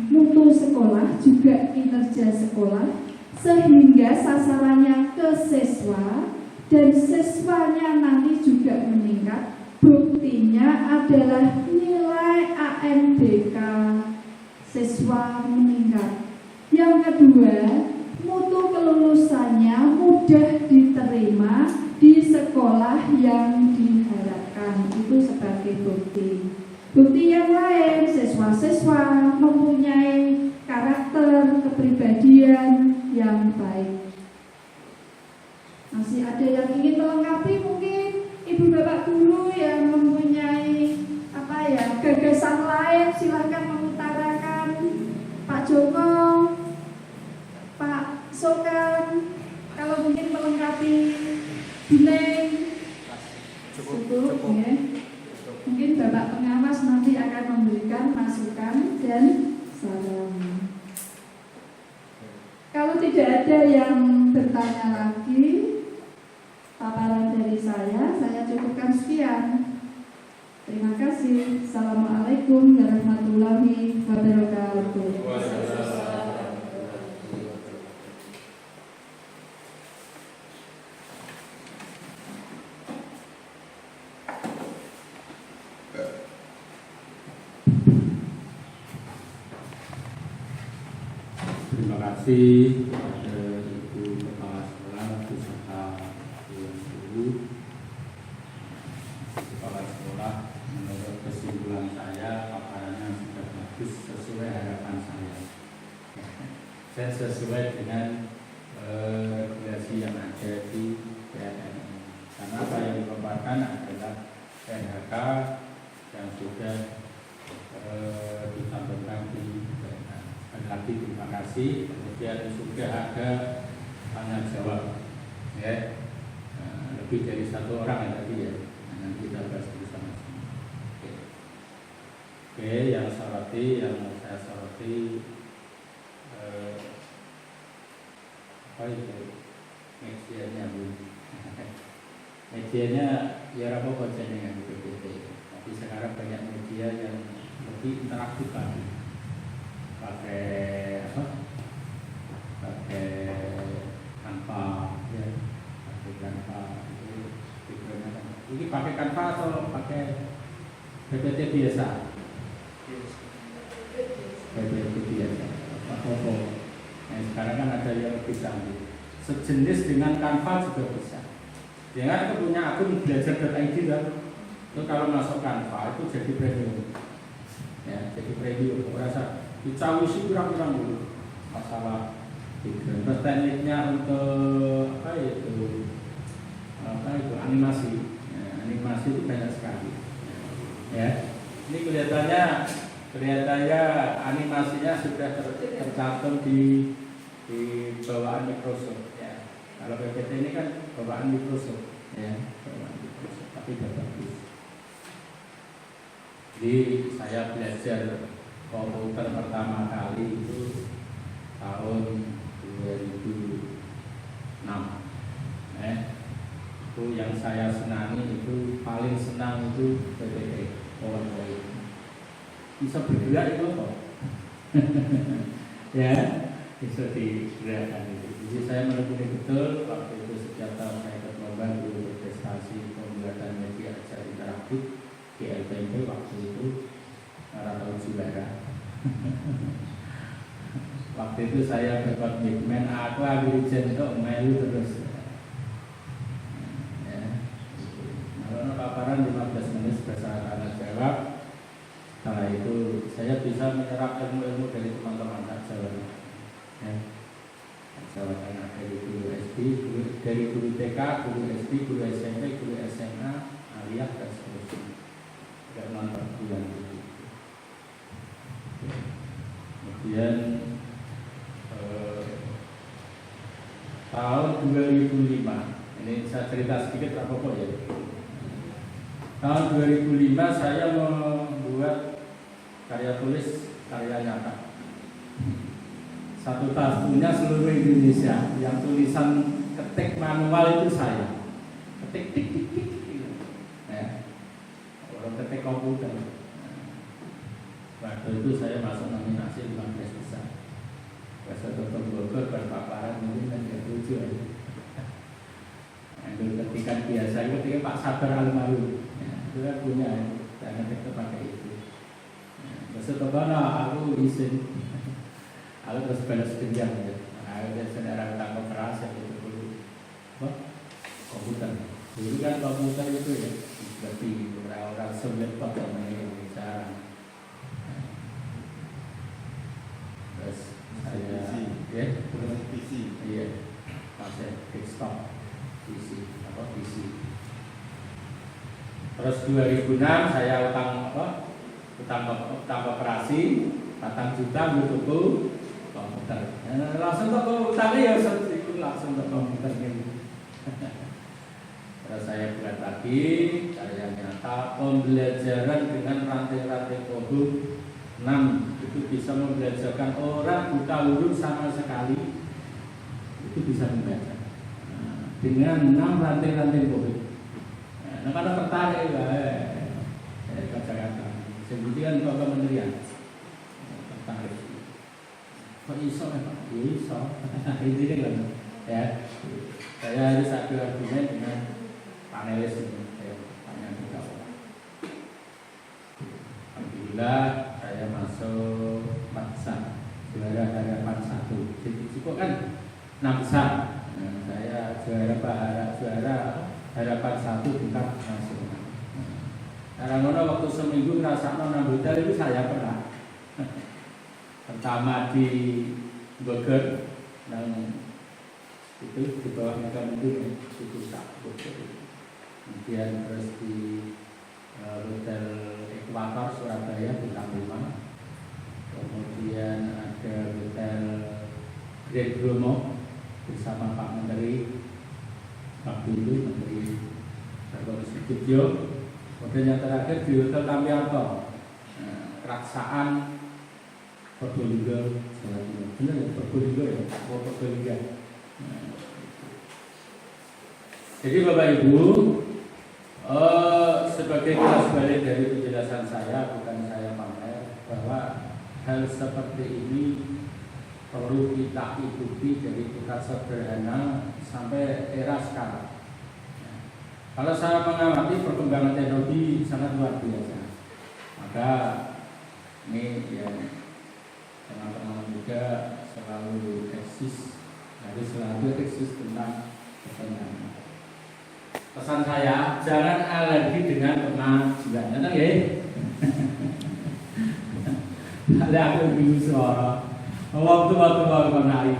mutu sekolah, juga kinerja sekolah, sehingga sasarannya ke siswa dan siswanya nanti juga meningkat. Buktinya adalah nilai ANBK siswa meningkat. Yang kedua, mutu kelulusannya mudah diterima di sekolah yang diharapkan. Itu sebagai bukti. Bukti yang lain, siswa-siswa mempunyai karakter kepribadian yang baik. Masih ada yang ingin melengkapi mungkin Ibu Bapak Guru yang mempunyai gagasan lain, silahkan mengutarakan. Pak Joko, Pak Sokan, kalau mungkin melengkapi Buneng. Cukup. Ya. Mungkin Bapak pengawas nanti akan memberikan masukan dan saran. Kalau tidak ada yang bertanya lagi, paparan dari saya cukupkan sekian. Terima kasih. Assalamualaikum warahmatullahi wabarakatuh. Terima kasih kepada Ibu Kepala Sekolah beserta Dewan Guru. Kepala Sekolah, menurut kesimpulan saya paparannya sudah bagus sesuai harapan saya. Dan sesuai dengan regulasi yang ada di PNN. Karena apa yang dipaparkan adalah PHK yang sudah ditampilkan di PNN. Sekali lagi terima kasih. Kemudian sudah ada tanya jawab, ya, lebih dari satu orang ya tadi ya. Nanti kita bahas bersama-sama. Oke, yang saya soroti apa itu medianya Bu? Medianya ya apa jenengan BPT. Tapi sekarang banyak media yang lebih interaktif lagi. Pakai Canva, ya, pakai Canva itu digunakan. Ini pakai Canva atau pakai PPT biasa? PPT biasa. Apa? Nah, sekarang kan ada yang lebih canggih. Sejenis dengan Canva juga bisa. Jangan punya akun belajar.id kan? Itu kalau masuk Canva itu jadi premium. Ya, jadi premium. Merasa dicawisi kurang-kurang dulu masalah terus tekniknya untuk animasi ya, animasi itu banyak sekali ya. Ini kelihatannya animasinya sudah tercantum di bawaan Microsoft ya. Kalau PPT ini kan bawaan Microsoft ya, bawaan Microsoft, tapi bagus. Jadi saya belajar komputer pertama kali itu tahun 2006. Itu yang saya senangi, itu paling senang itu PPT PowerPoint. Bisa bergerak itu kok. Ya, bisa digerakkan itu. Jadi saya menekuni betul waktu itu sejak tahun saya berlomba dulu PPT. ikut GLPMP waktu itu tahun juara. Waktu itu saya berkomitmen aku ambil ijen untuk melu terus. Ya. Kalau paparan 15 menit berdasarkan tanya jawab. Setelah itu saya bisa menyerap ilmu-ilmu dari teman-teman saja. Ya. Sahabat anak dari guru SD, dari guru TK, guru SD, guru SMP, guru SMA, aliyah dan seterusnya. Tidak non-perguruan tinggi. Kemudian tahun 2005, ini saya cerita sedikit apa ya. Tahun 2005 saya membuat karya tulis, karya nyata. Satu tahunnya seluruh Indonesia, yang tulisan ketik manual itu saya. Ketik tik tik tik. Ya. Orang ketik komputer. Waktu itu saya masuk nominasi 15 besar. Bahasa Dr. Bogor berpaparan mungkin ada 7 aja. Ambil ketikan biasa itu ketika Pak Sabar Almarhum. Itu kan punya, saya ngetik pakai itu. Bahasa Tobana aku izin. Aku terus balas dendam ya. Ada saudara tangkap keras yang itu dulu. Komputer. Dulu kan komputer itu ya, seperti orang-orang sulit kok yang bicara. Terus saya, ya, PC, iya, pakai desktop, PC, PC. Terus 2006 saya utang koperasi 4 juta untuk komputer. Langsung ke komputer ya, langsung ke komputer ini. Terus saya buat lagi karya nyata pembelajaran dengan rantai-rantai kodok 6 itu bisa membelajarkan orang buta huruf sama sekali itu bisa membaca dengan 6 rantai-rantai kodok. Nah, pada tertarik kata-kata kemudian ke kementerian tertarik. Kok iso Pak? Iso. Ini kan ya. Saya harus adu argumen dengan panelis ini. Saya tanya juga. Alhamdulillah saya masuk 4 besar. Juara harapan 1. Jadi cukup kan 6 besar. Nah, saya juara harapan 1 tingkat nasional. Karena waktu seminggu ngerasa 6 hotel itu saya pernah. Pertama di Bogor dan itu di bawah Megamendung itu Bogor. Kemudian terus di Hotel Ekuator Surabaya bintang 5. Kemudian ada Hotel Grand Bromo bersama Pak Menteri waktu itu Menteri Bapak Sudibyo. Kemudian yang terakhir di Hotel Tampiarto Keraksaan Probolinggo, benar ya Probolinggo ya, Probolinggo. Jadi Bapak Ibu, sebagai kelas balik dari penjelasan saya, bukan saya pamer, bahwa hal seperti ini perlu kita ikuti dari tingkat sederhana sampai era sekarang. Kalau saya mengamati perkembangan teknologi sangat luar biasa, maka ini ya teman-teman juga selalu harus selalu eksis tentang pertanyaan. Pesan saya, jangan alergi dengan pengajian, tenang ya. Ada aku bingung suara, waktu naik.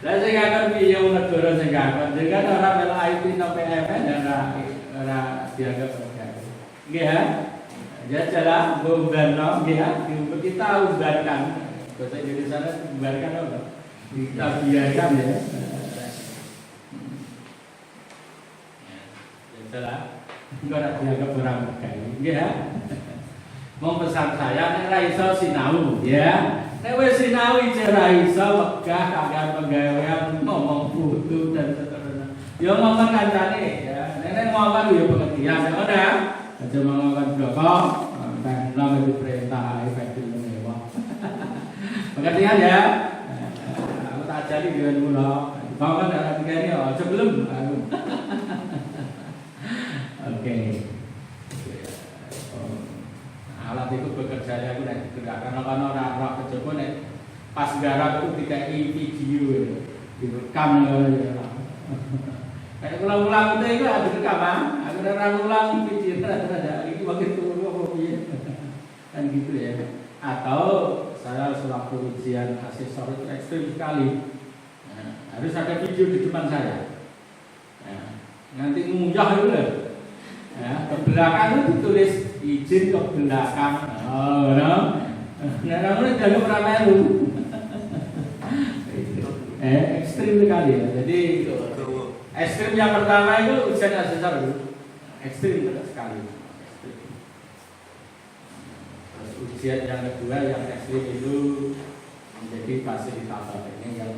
Lah sing akan piye wong negara sing akan. Jadi ora melu IT no PMN ora dianggap negara. Nggih ya. Ya cara umbarno nggih ya. Kita umbarkan. Bahasa Indonesia umbarkan apa? Kita biarkan ya. Ya cara ora dianggap orang negara. Nggih ya. Mau pesan saya nek ra iso sinau ya. Nek wis sinau ora iso megah kagak penggawean ngomong butuh dan seterusnya. Ya ngomong kancane ya. Nek ngomong yo pengertian ya ora. Aja ngomong bloko, ben lama diperintah efektif mewah. Pengertian ya. Aku tak ngajari dengan mula. Bahkan anak tiga ini sebelum aku. Oke. Alat itu bekerjanya aku nek gerakan karena orang kejaba nek pas garap itu dikai video direkam ya. Kayak ulang-ulang itu ada rekaman, ada ulang video ada ini makin turun apa piye. Kan gitu ya. Atau saya sewaktu ujian asesor itu ekstrim sekali. Nah, harus ada video di depan saya. Nah, nanti ngunjah itu loh. Ya, ke belakang itu ditulis izin ke belakang. Oh, no. Nah, namanya jago pramelu. Ekstrim sekali ya. Jadi ekstrim yang pertama itu ujian asesor itu ekstrim sekali. Terus ujian yang kedua yang ekstrim itu menjadi fasilitator, ini yang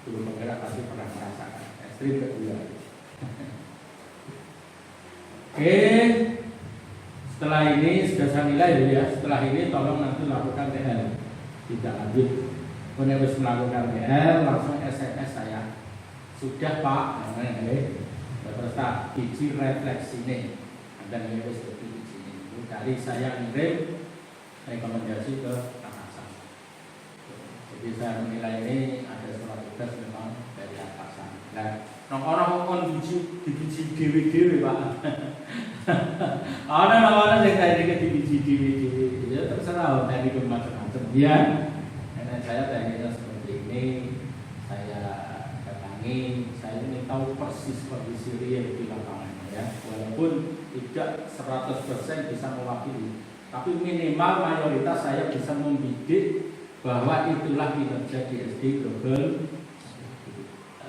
belum bergerak pasti pernah merasakan ekstrim kedua. Oke, setelah ini sudah saya nilai ya. Setelah ini tolong nanti lakukan TL, tidak lanjut. Kalau harus melakukan TL langsung SMS saya. Sudah Pak, terus tak biji refleksi ini. Anda nilai seperti biji ini. Dari saya ngirim rekomendasi ke atasan. Jadi saya menilai ini ada surat tugas memang dari atasan. Nah, orang kon biji dewi Pak. Orang yang saya dekat biji dewi ya terserah dari macam-macam dia. Karena saya tanya seperti ini, saya datangi, saya ingin tahu persis kondisi real di lapangan ya. Walaupun tidak 100% bisa mewakili, tapi minimal mayoritas saya bisa membidik bahwa itulah kinerja DSD Global.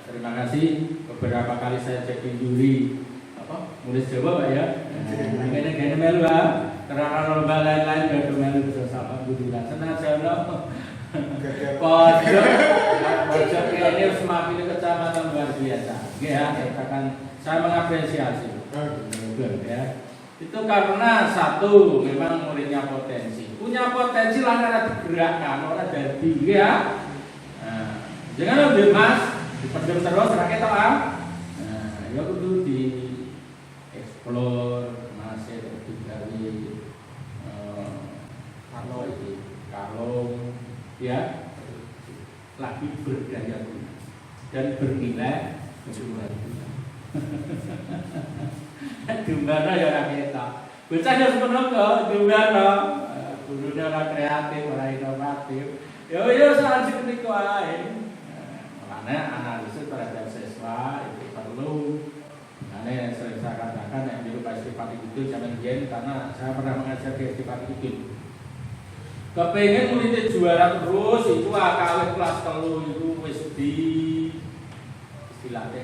Terima kasih. Beberapa kali saya jadi juri nulis Jawa Pak ya. Gini melu karena lomba lain-lain gak melu bisa alhamdulillah. Senang saya pojok ini semakin kecamatan luar biasa. Ya, saya mengapresiasi. Ya. Itu karena satu memang muridnya punya potensi lantaran digerakkan orang jadi ya. Jangan udah Mas dipendam terus rakyat lah. Ya kudu di explore masih dari kalau ya lagi berdaya guna dan bernilai jual guna. Gimana ya rakyat? Bocah harus menengok gimana? Gurunya orang kreatif, orang inovatif. Ya soal seperti itu aja. Makanya analisis terhadap siswa itu perlu. Nah, yang sering saya katakan yang dulu Pak Stefan itu zaman Jen karena saya pernah mengajar di Stefan itu. Kepengen muridnya juara terus itu AKW kelas 3 itu wis di istilahnya.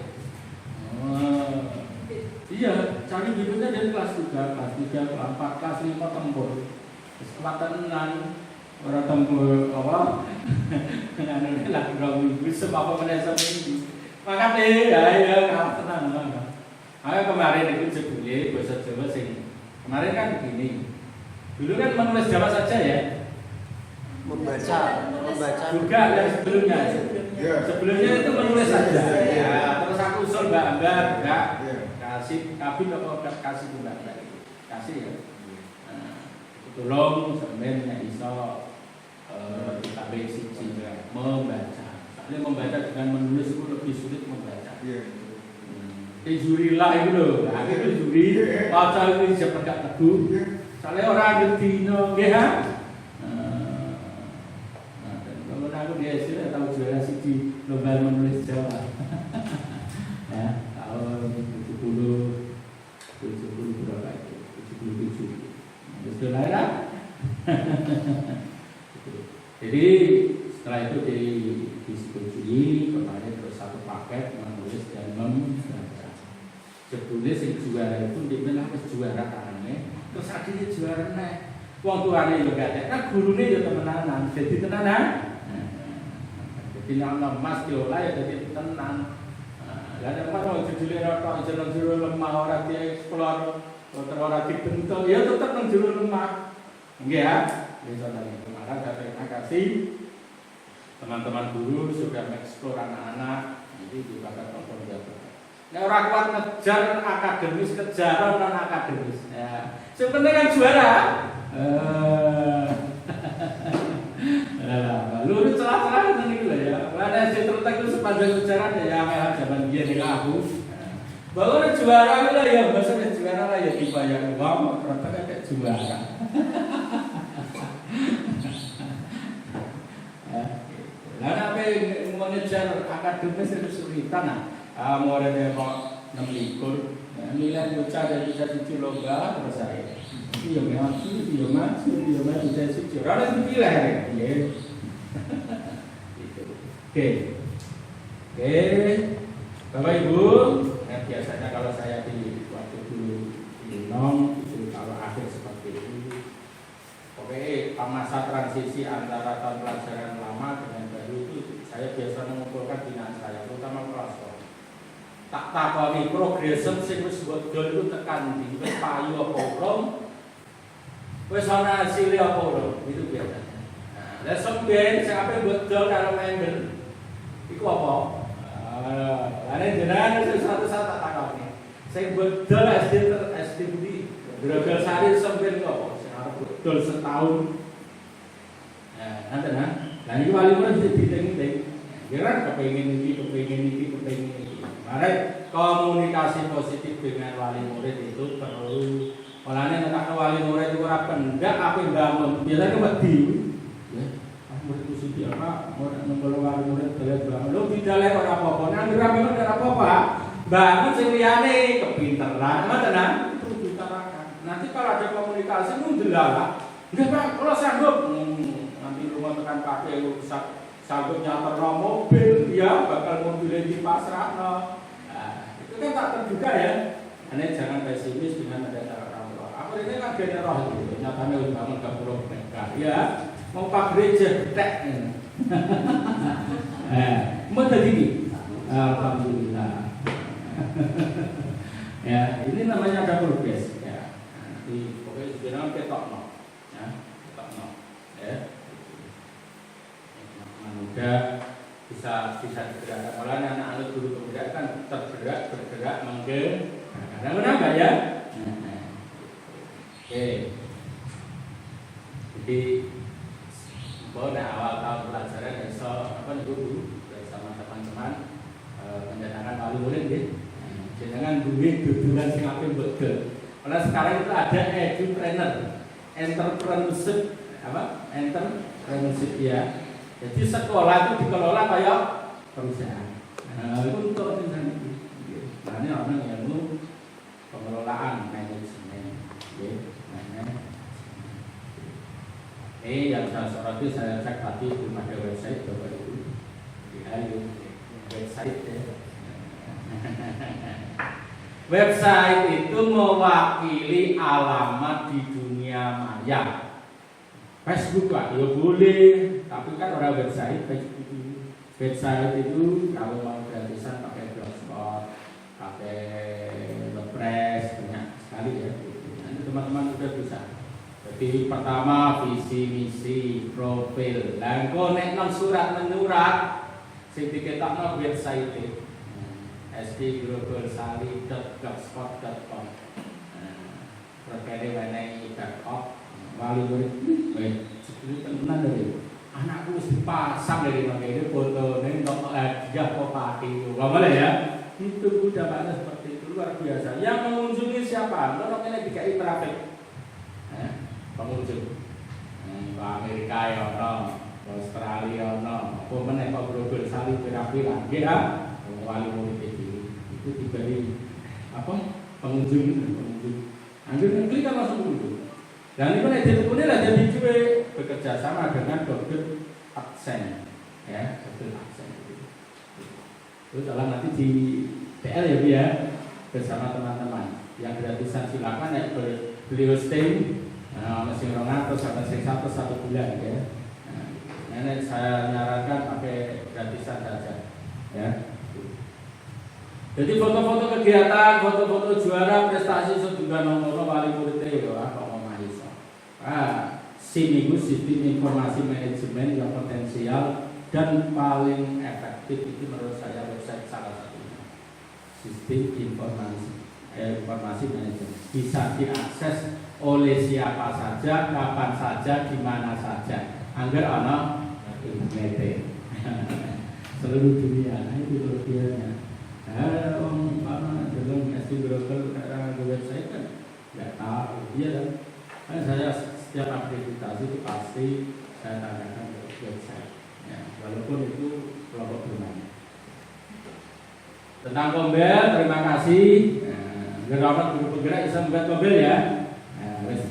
Iya, cari bibitnya dari kelas 3, kelas 3, kelas 4, kelas 5 tempur. Kesempatan orang tempur apa? Dengan ini lagi ragu bisa apa menyesal ini. Maka deh, ya tenang. Maka kemarin itu jebule bahasa Jawa sing. Kemarin kan begini. Dulu kan menulis Jawa saja ya. Membaca Juga dari sebelumnya. Sebelumnya itu menulis saja. Ya, terus aku usul Mbak enggak. Kasih kabin atau kasih Mbak kasih ya. Tolong sebenarnya iso kita basic membaca. Soalnya membaca dengan menulis itu lebih sulit membaca. Juri lah itu loh, akhirnya juri baca itu bisa pedak teguh. Soalnya orang ngerti no, ya. Kalau aku di hasil tahu juara sih di lomba menulis Jawa. Ya, tahun 70 berapa itu? 77. Betul lah. Jadi setelah itu disetujui kemarin terus satu paket menulis dan membaca. Sebelumnya si juara itu dibilang juara karena terus akhirnya juara nih. Wong tuane yo gak kan gurune yo temenanan, jadi tenanan. Jadi nang Mas diolah ya jadi tenan. Lah nek mau jujule rata jero lemah ora dieksplor, ora dibentuk ya tetep nang jero lemah. Nggih ya. Wis ana iki. Maka terima kasih. teman-teman guru sudah mengeksplor anak-anak, jadi dibakar tanggung jawab. Nah, orang kuat ngejar akademis, kejar non akademis. Ya, sebenarnya kan juara. Lurus celah-celah itu lah ya. Ada si terletak itu sepanjang sejarah ya yang zaman dia dengan aku. Bahwa juara itu lah ya, maksudnya juara lah ya dibayar uang, ternyata kayak juara. Lalu apa yang mengejar akademis itu kesulitan. Muridnya mau 6 likur, nilai bocah dari bisa cuci lomba terus saya. Iya maju, bisa cuci. Orang itu pilih ya. Oke, Bapak Ibu, biasanya kalau saya di waktu dulu di Nong, itu kalau akhir seperti itu, oke, masa transisi antara tahun pelajaran lama dengan baru itu, saya biasa mengumpulkan binaan saya, terutama kelas 1. Tak takoni progresem sing wis bodol iku tekan ndi, wis payu apa urung, wis ana hasil apa urung, itu biasanya. Nah, lha sampeyan sing ape bodol karo member iku apa? Ana jenengan satu tak takoni. Sing bodol SD budi, Grogol Sari sampeyan apa? Sing arep bodol setahun. Nah, nanten ha. Lah iki wali murid diting-ting. Kira kepengin iki. Mari komunikasi positif dengan wali murid itu perlu. Mulane nek wali murid itu ora pendak ape bangun. Biasane wedi. Ya, murid itu sithik apa, murid wali murid dalem bangun. Lho bidale ora apa-apa. Nang ora bangun ora apa-apa. Bangun sing liyane kepinteran, ngoten itu diutarakan. Nanti kalau ada komunikasi mundelah. Enggak Pak, kalau sanggup nanti rumah tekan pakai rusak sanggup nyater mobil, ya bakal mobilnya dipasrahno. Itu kan tak terduga ya. Ane jangan pesimis dengan adanya orang tua. Aku ini kan general itu, nyatanya udah bangun ke Pulau Mereka. Ya, mau pak gereja tek. Mau tadi alhamdulillah. Ya, ini namanya ada progres. Ya, nanti pokoknya sebenarnya ketok no, ya, ketok no, ya. Muda bisa digerakkan. Kalau anak-anak guru bergerak kan bergerak kadang-kadang enggak ya? Oke. Jadi pada awal tahun pelajaran besok dulu bersama teman-teman mendatangkan wali murid ya. Jangan duit dudulan sing ape betul. Karena sekarang itu ada edupreneur, entrepreneurship ya. Jadi sekolah itu dikelola kayak perusahaan. Nah, itu untuk perusahaan itu. Nah, ini orang ilmu pengelolaan manajemen. Yang saya soroti saya cek tadi belum ada website Bapak Ibu. Ayo website ya. Website itu mewakili alamat di dunia maya. Facebook lah, ya boleh, tapi kan orang website Facebook itu. Website itu kalau mau gratisan pakai Blogspot, pakai WordPress, banyak sekali ya. Nanti teman-teman sudah bisa. Jadi pertama visi misi profil. Lah kok nek nang surat menyurat sing diketokno website itu. sdglobal.sari.blogspot.com. Terkait dengan wali murid, sebelum tenan dari anakku wis dipasang dari ini foto neng untuk hadiah kopati, boleh ya? Itu dapatnya seperti itu luar biasa. Yang mengunjungi siapa? Kalau ini dikai traffic, pengunjung, ke Amerika ya, ke Australia, apa mana Pak Grogol Sari berapa ya? Wali murid itu diberi apa? Pengunjung. Ambil klik kan langsung dulu. Dan ini kan diteleponnya lah jadi juga bekerja sama dengan Dr. Aksen, ya Dr. Aksen itu dalam nanti di TL ya bersama teman-teman yang gratisan silakan ya beliau stay masih rongan atau sampai 1 bulan ya. Nah, saya nyarankan pakai gratisan saja ya. Jadi foto-foto kegiatan, foto-foto juara, prestasi sejumlah nomor wali murid ya. SIM itu sistem informasi manajemen yang potensial dan paling efektif itu menurut saya website salah satunya sistem informasi manajemen, bisa diakses oleh siapa saja, kapan saja, di mana saja. Angger ana internet seluruh dunia, itu kelebihannya. Orang dalam SD Broker ada website kan nggak tahu dia kan saya setiap aktivitas itu pasti saya tanyakan ke website ya, walaupun itu kelompok bermain. Tentang Kombel, terima kasih. Gerak bergerak bisa membuat Kombel ya.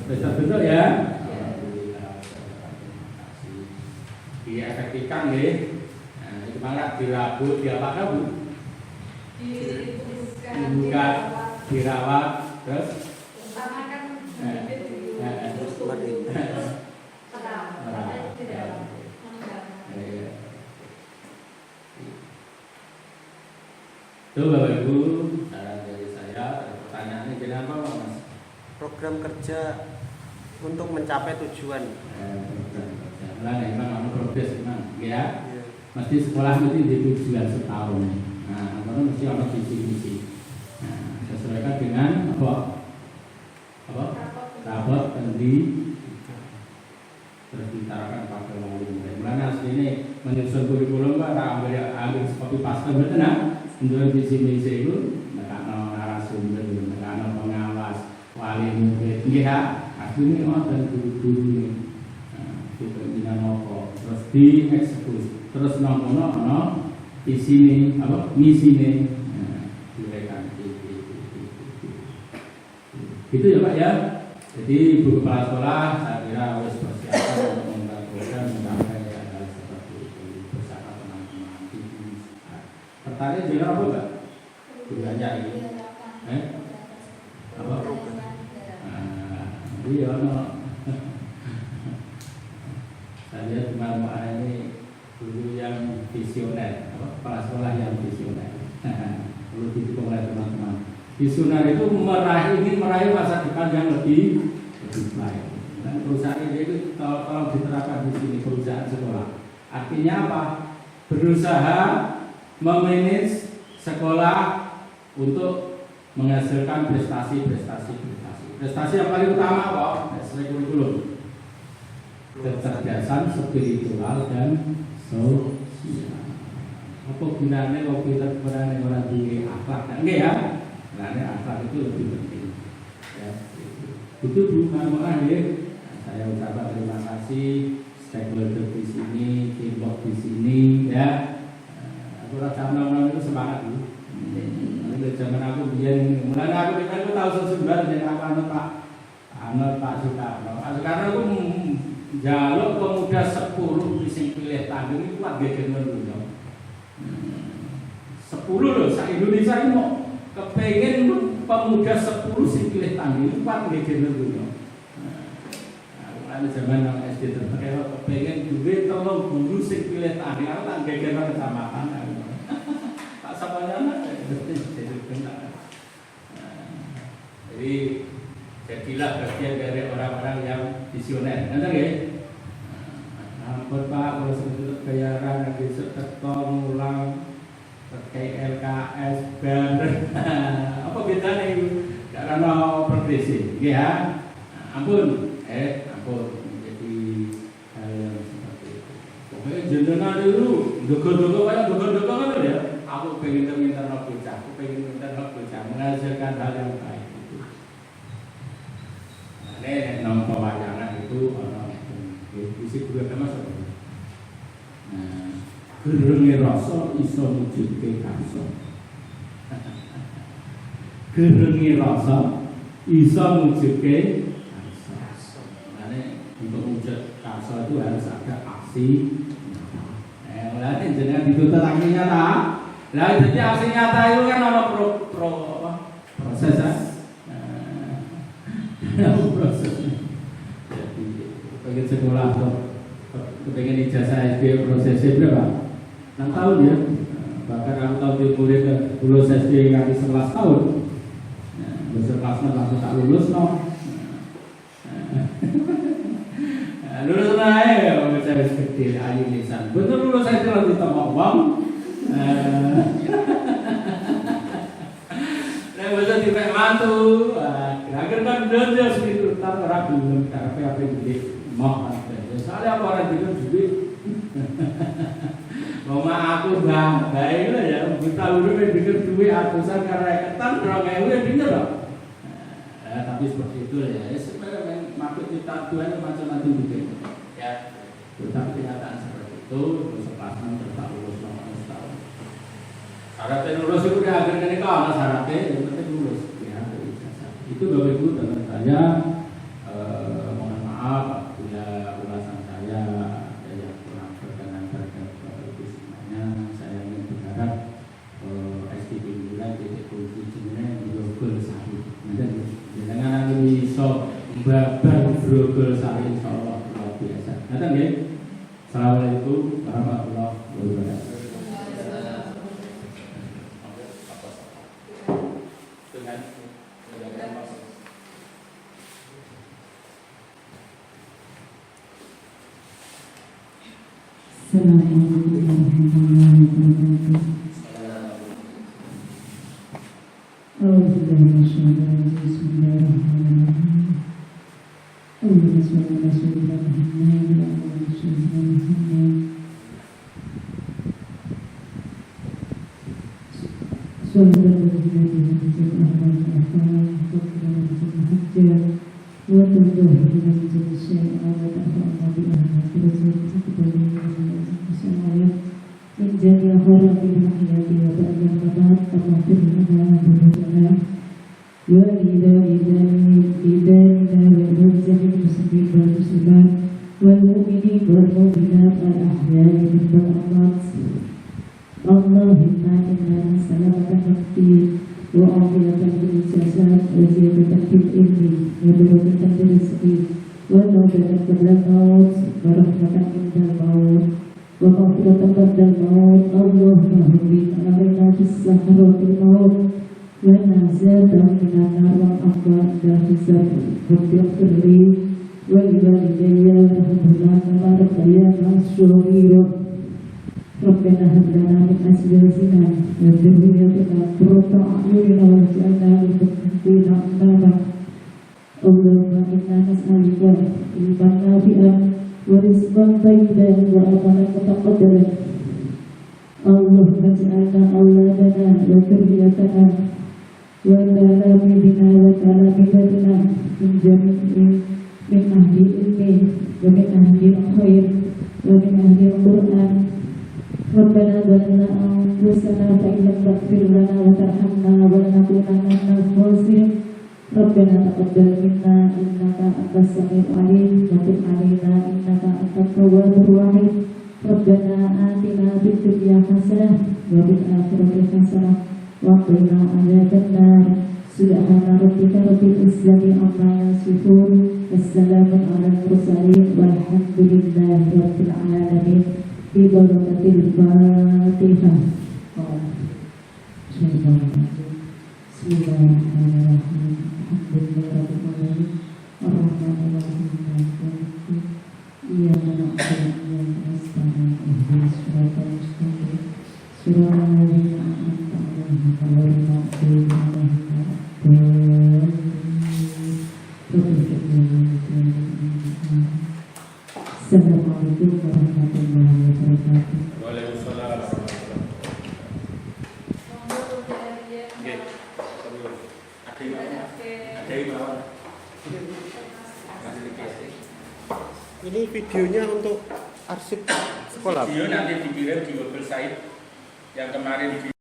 Bisa betul ya. Alhamdulillah, terima kasih. Diefektifkan nih. Itu malah dirabut, diapakan Bu? Bukan, dirawat, terus itu Bapak Ibu, saran dari saya. Pertanyaannya kenapa Mas? Program kerja untuk mencapai tujuan. Program kerja. Lah memang progres memang, ya. Iya. Mesti sekolah mesti di tujuan setahun. Nah, karena mesti ada visi-visi. Nah, sesuaikan dengan apa? Rapot endi terus ditarakan pada wali. Mana sini menyusun kurikulum Pak, ambil seperti pasca betul. Untuk visi-misi itu, nekakno narasumber, nekakno pengawas, wali murid, ya, aslinya dan guru-guru ini, dipimpinan apa, terus dieksekusi, terus nomono, visi ini, apa, misi ini, direkam, gitu ya Pak ya. Jadi ibu kepala sekolah, saya kira harus persiapan untuk membuat program mencapai hal seperti itu bersama teman-teman. Pertanyaan juga apa Mbak? Gunanya ini? Apa? Iya, saya lihat kemarin ini guru yang visioner, kepala sekolah yang visioner. Perlu didukung oleh teman-teman. Visioner itu ingin meraih masa depan yang lebih baik. Dan perusahaan ini itu tolong diterapkan di sini, perusahaan sekolah. Artinya apa? Berusaha memanage sekolah untuk menghasilkan prestasi. Prestasi yang paling utama apa? Sesuai kurikulum. Kecerdasan spiritual dan sosial. Apa gunanya kalau kita kepada orang tinggi akhlak? Enggak ya? Karena akhlak itu lebih penting. Ya, itu bukan ya. Saya ucapkan terima kasih stakeholder di sini, teamwork di sini, ya. Aku rasa orang-orang itu semangat bu. Dari zaman aku biar mulai aku tahu sesungguhnya dari apa Pak Soekarno. Pak Soekarno aku jaluk pemuda 10 sing pilih tanding itu kuat geger dulu. 10 loh, se-Indonesia ini mau kepengen pemuda 10 sing pilih tanding itu kuat geger dulu. Mulai zaman SD terpakai kepengen duit tolong guru sing pilih tanding aku tak geger kecamatan. Tak samanya jadi jadilah bagian dari orang-orang yang visioner, benar ya? Ampun Pak, kalau sebetulnya bayaran lagi setelah ngulang pakai LKS bar, apa bedanya itu? Karena progresif, ya? Ampun, jadi hal yang seperti itu. Pokoknya jenengan dulu, dogo-dogo kan ya? Aku pengen minta bocah, menghasilkan hal yang baik. Ini nom pewayangan itu orang isi guru agama seperti itu. Nah, gerenge rasa iso mujudke karsa. Gerenge rasa iso mujudke karsa. Makanya untuk wujud karsa itu harus ada aksi. Mulane jenengan dituntut aksi nyata. Lah jadi aksi nyata itu kan ana proses prosesnya. Jadi pengen sekolah atau pengen ijazah SD prosesnya berapa? 6 tahun ya. Bahkan aku tahu di kuliah lulus SD kali 11 tahun. Lulus kelas 6 langsung tak lulus no. Lulus naik ya, saya gede ayu lisan. Betul lulus SD mantu. Akhir kan belanja segitu, tak orang belum karena apa duit mau ada. Soalnya apa orang bilang duit. Mama aku baik lah ya, kita udah dengar duit atusan karena ketan orang yang dengar loh. Tapi seperti itu ya, sebenarnya maksud kita Tuhan macam-macam juga ya. Tetapi kenyataan seperti itu, sepasang tetap lulus selama setahun. Syaratnya lulus itu udah akhirnya ini kalau syaratnya yang penting lulus ya, itu Bapak Ibu teman saya mohon maaf apabila ulasan saya ada yang kurang berkenan terhadap Bapak Ibu semuanya. Saya ingin berharap STP Bulan titik kunci jenengan Grogol Sari. Dengan ini bisa babang Grogol Sari insyaallah luar biasa. Nanti nggih. Assalamualaikum warahmatullahi wabarakatuh. Assalamualaikum warahmatullahi wabarakatuh. Bismillahirrahmanirrahim. Allahumma shalli ala sayyidina Muhammad wa ala ali sayyidina Muhammad. ربنا هب لنا من أزواجنا وذريتنا قرة أعين واجعلنا للمتقين إماما اللهم إنا نسألك علما نافعا ورزقا طيبا وعملا متقبلا اللهم اجعلنا أولادنا وذريتنا وتلاميذنا وتلاميذنا من جميع من أهل العلم ومن أهل الخير ومن أهل القرآن ربنا ظلمنا أنفسنا فإن لم تغفر لنا وترحمنا ولنكونن من الخاسرين ربنا تقبل منا إنك أنت السميع العليم وتب علينا إنك أنت التواب الرحيم ربنا آتنا في الدنيا حسنة وفي الآخرة حسنة وقنا عذاب النار سبحان ربك رب العزة عما يصفون والسلام على المرسلين والحمد لله رب العالمين ببركة الفاتحة. بسم الله الرحمن الرحيم الحمد لله رب العالمين الرحمن الرحيم مالك يوم الدين إياك نعبد وإياك نستعين اهدنا الصراط المستقيم صراط الذين أنعمت عليهم غير المغضوب عليهم Assalamualaikum warahmatullahi wabarakatuh. Waalaikumsalam. Ini videonya untuk arsip sekolah. Video nanti dikirim di website yang kemarin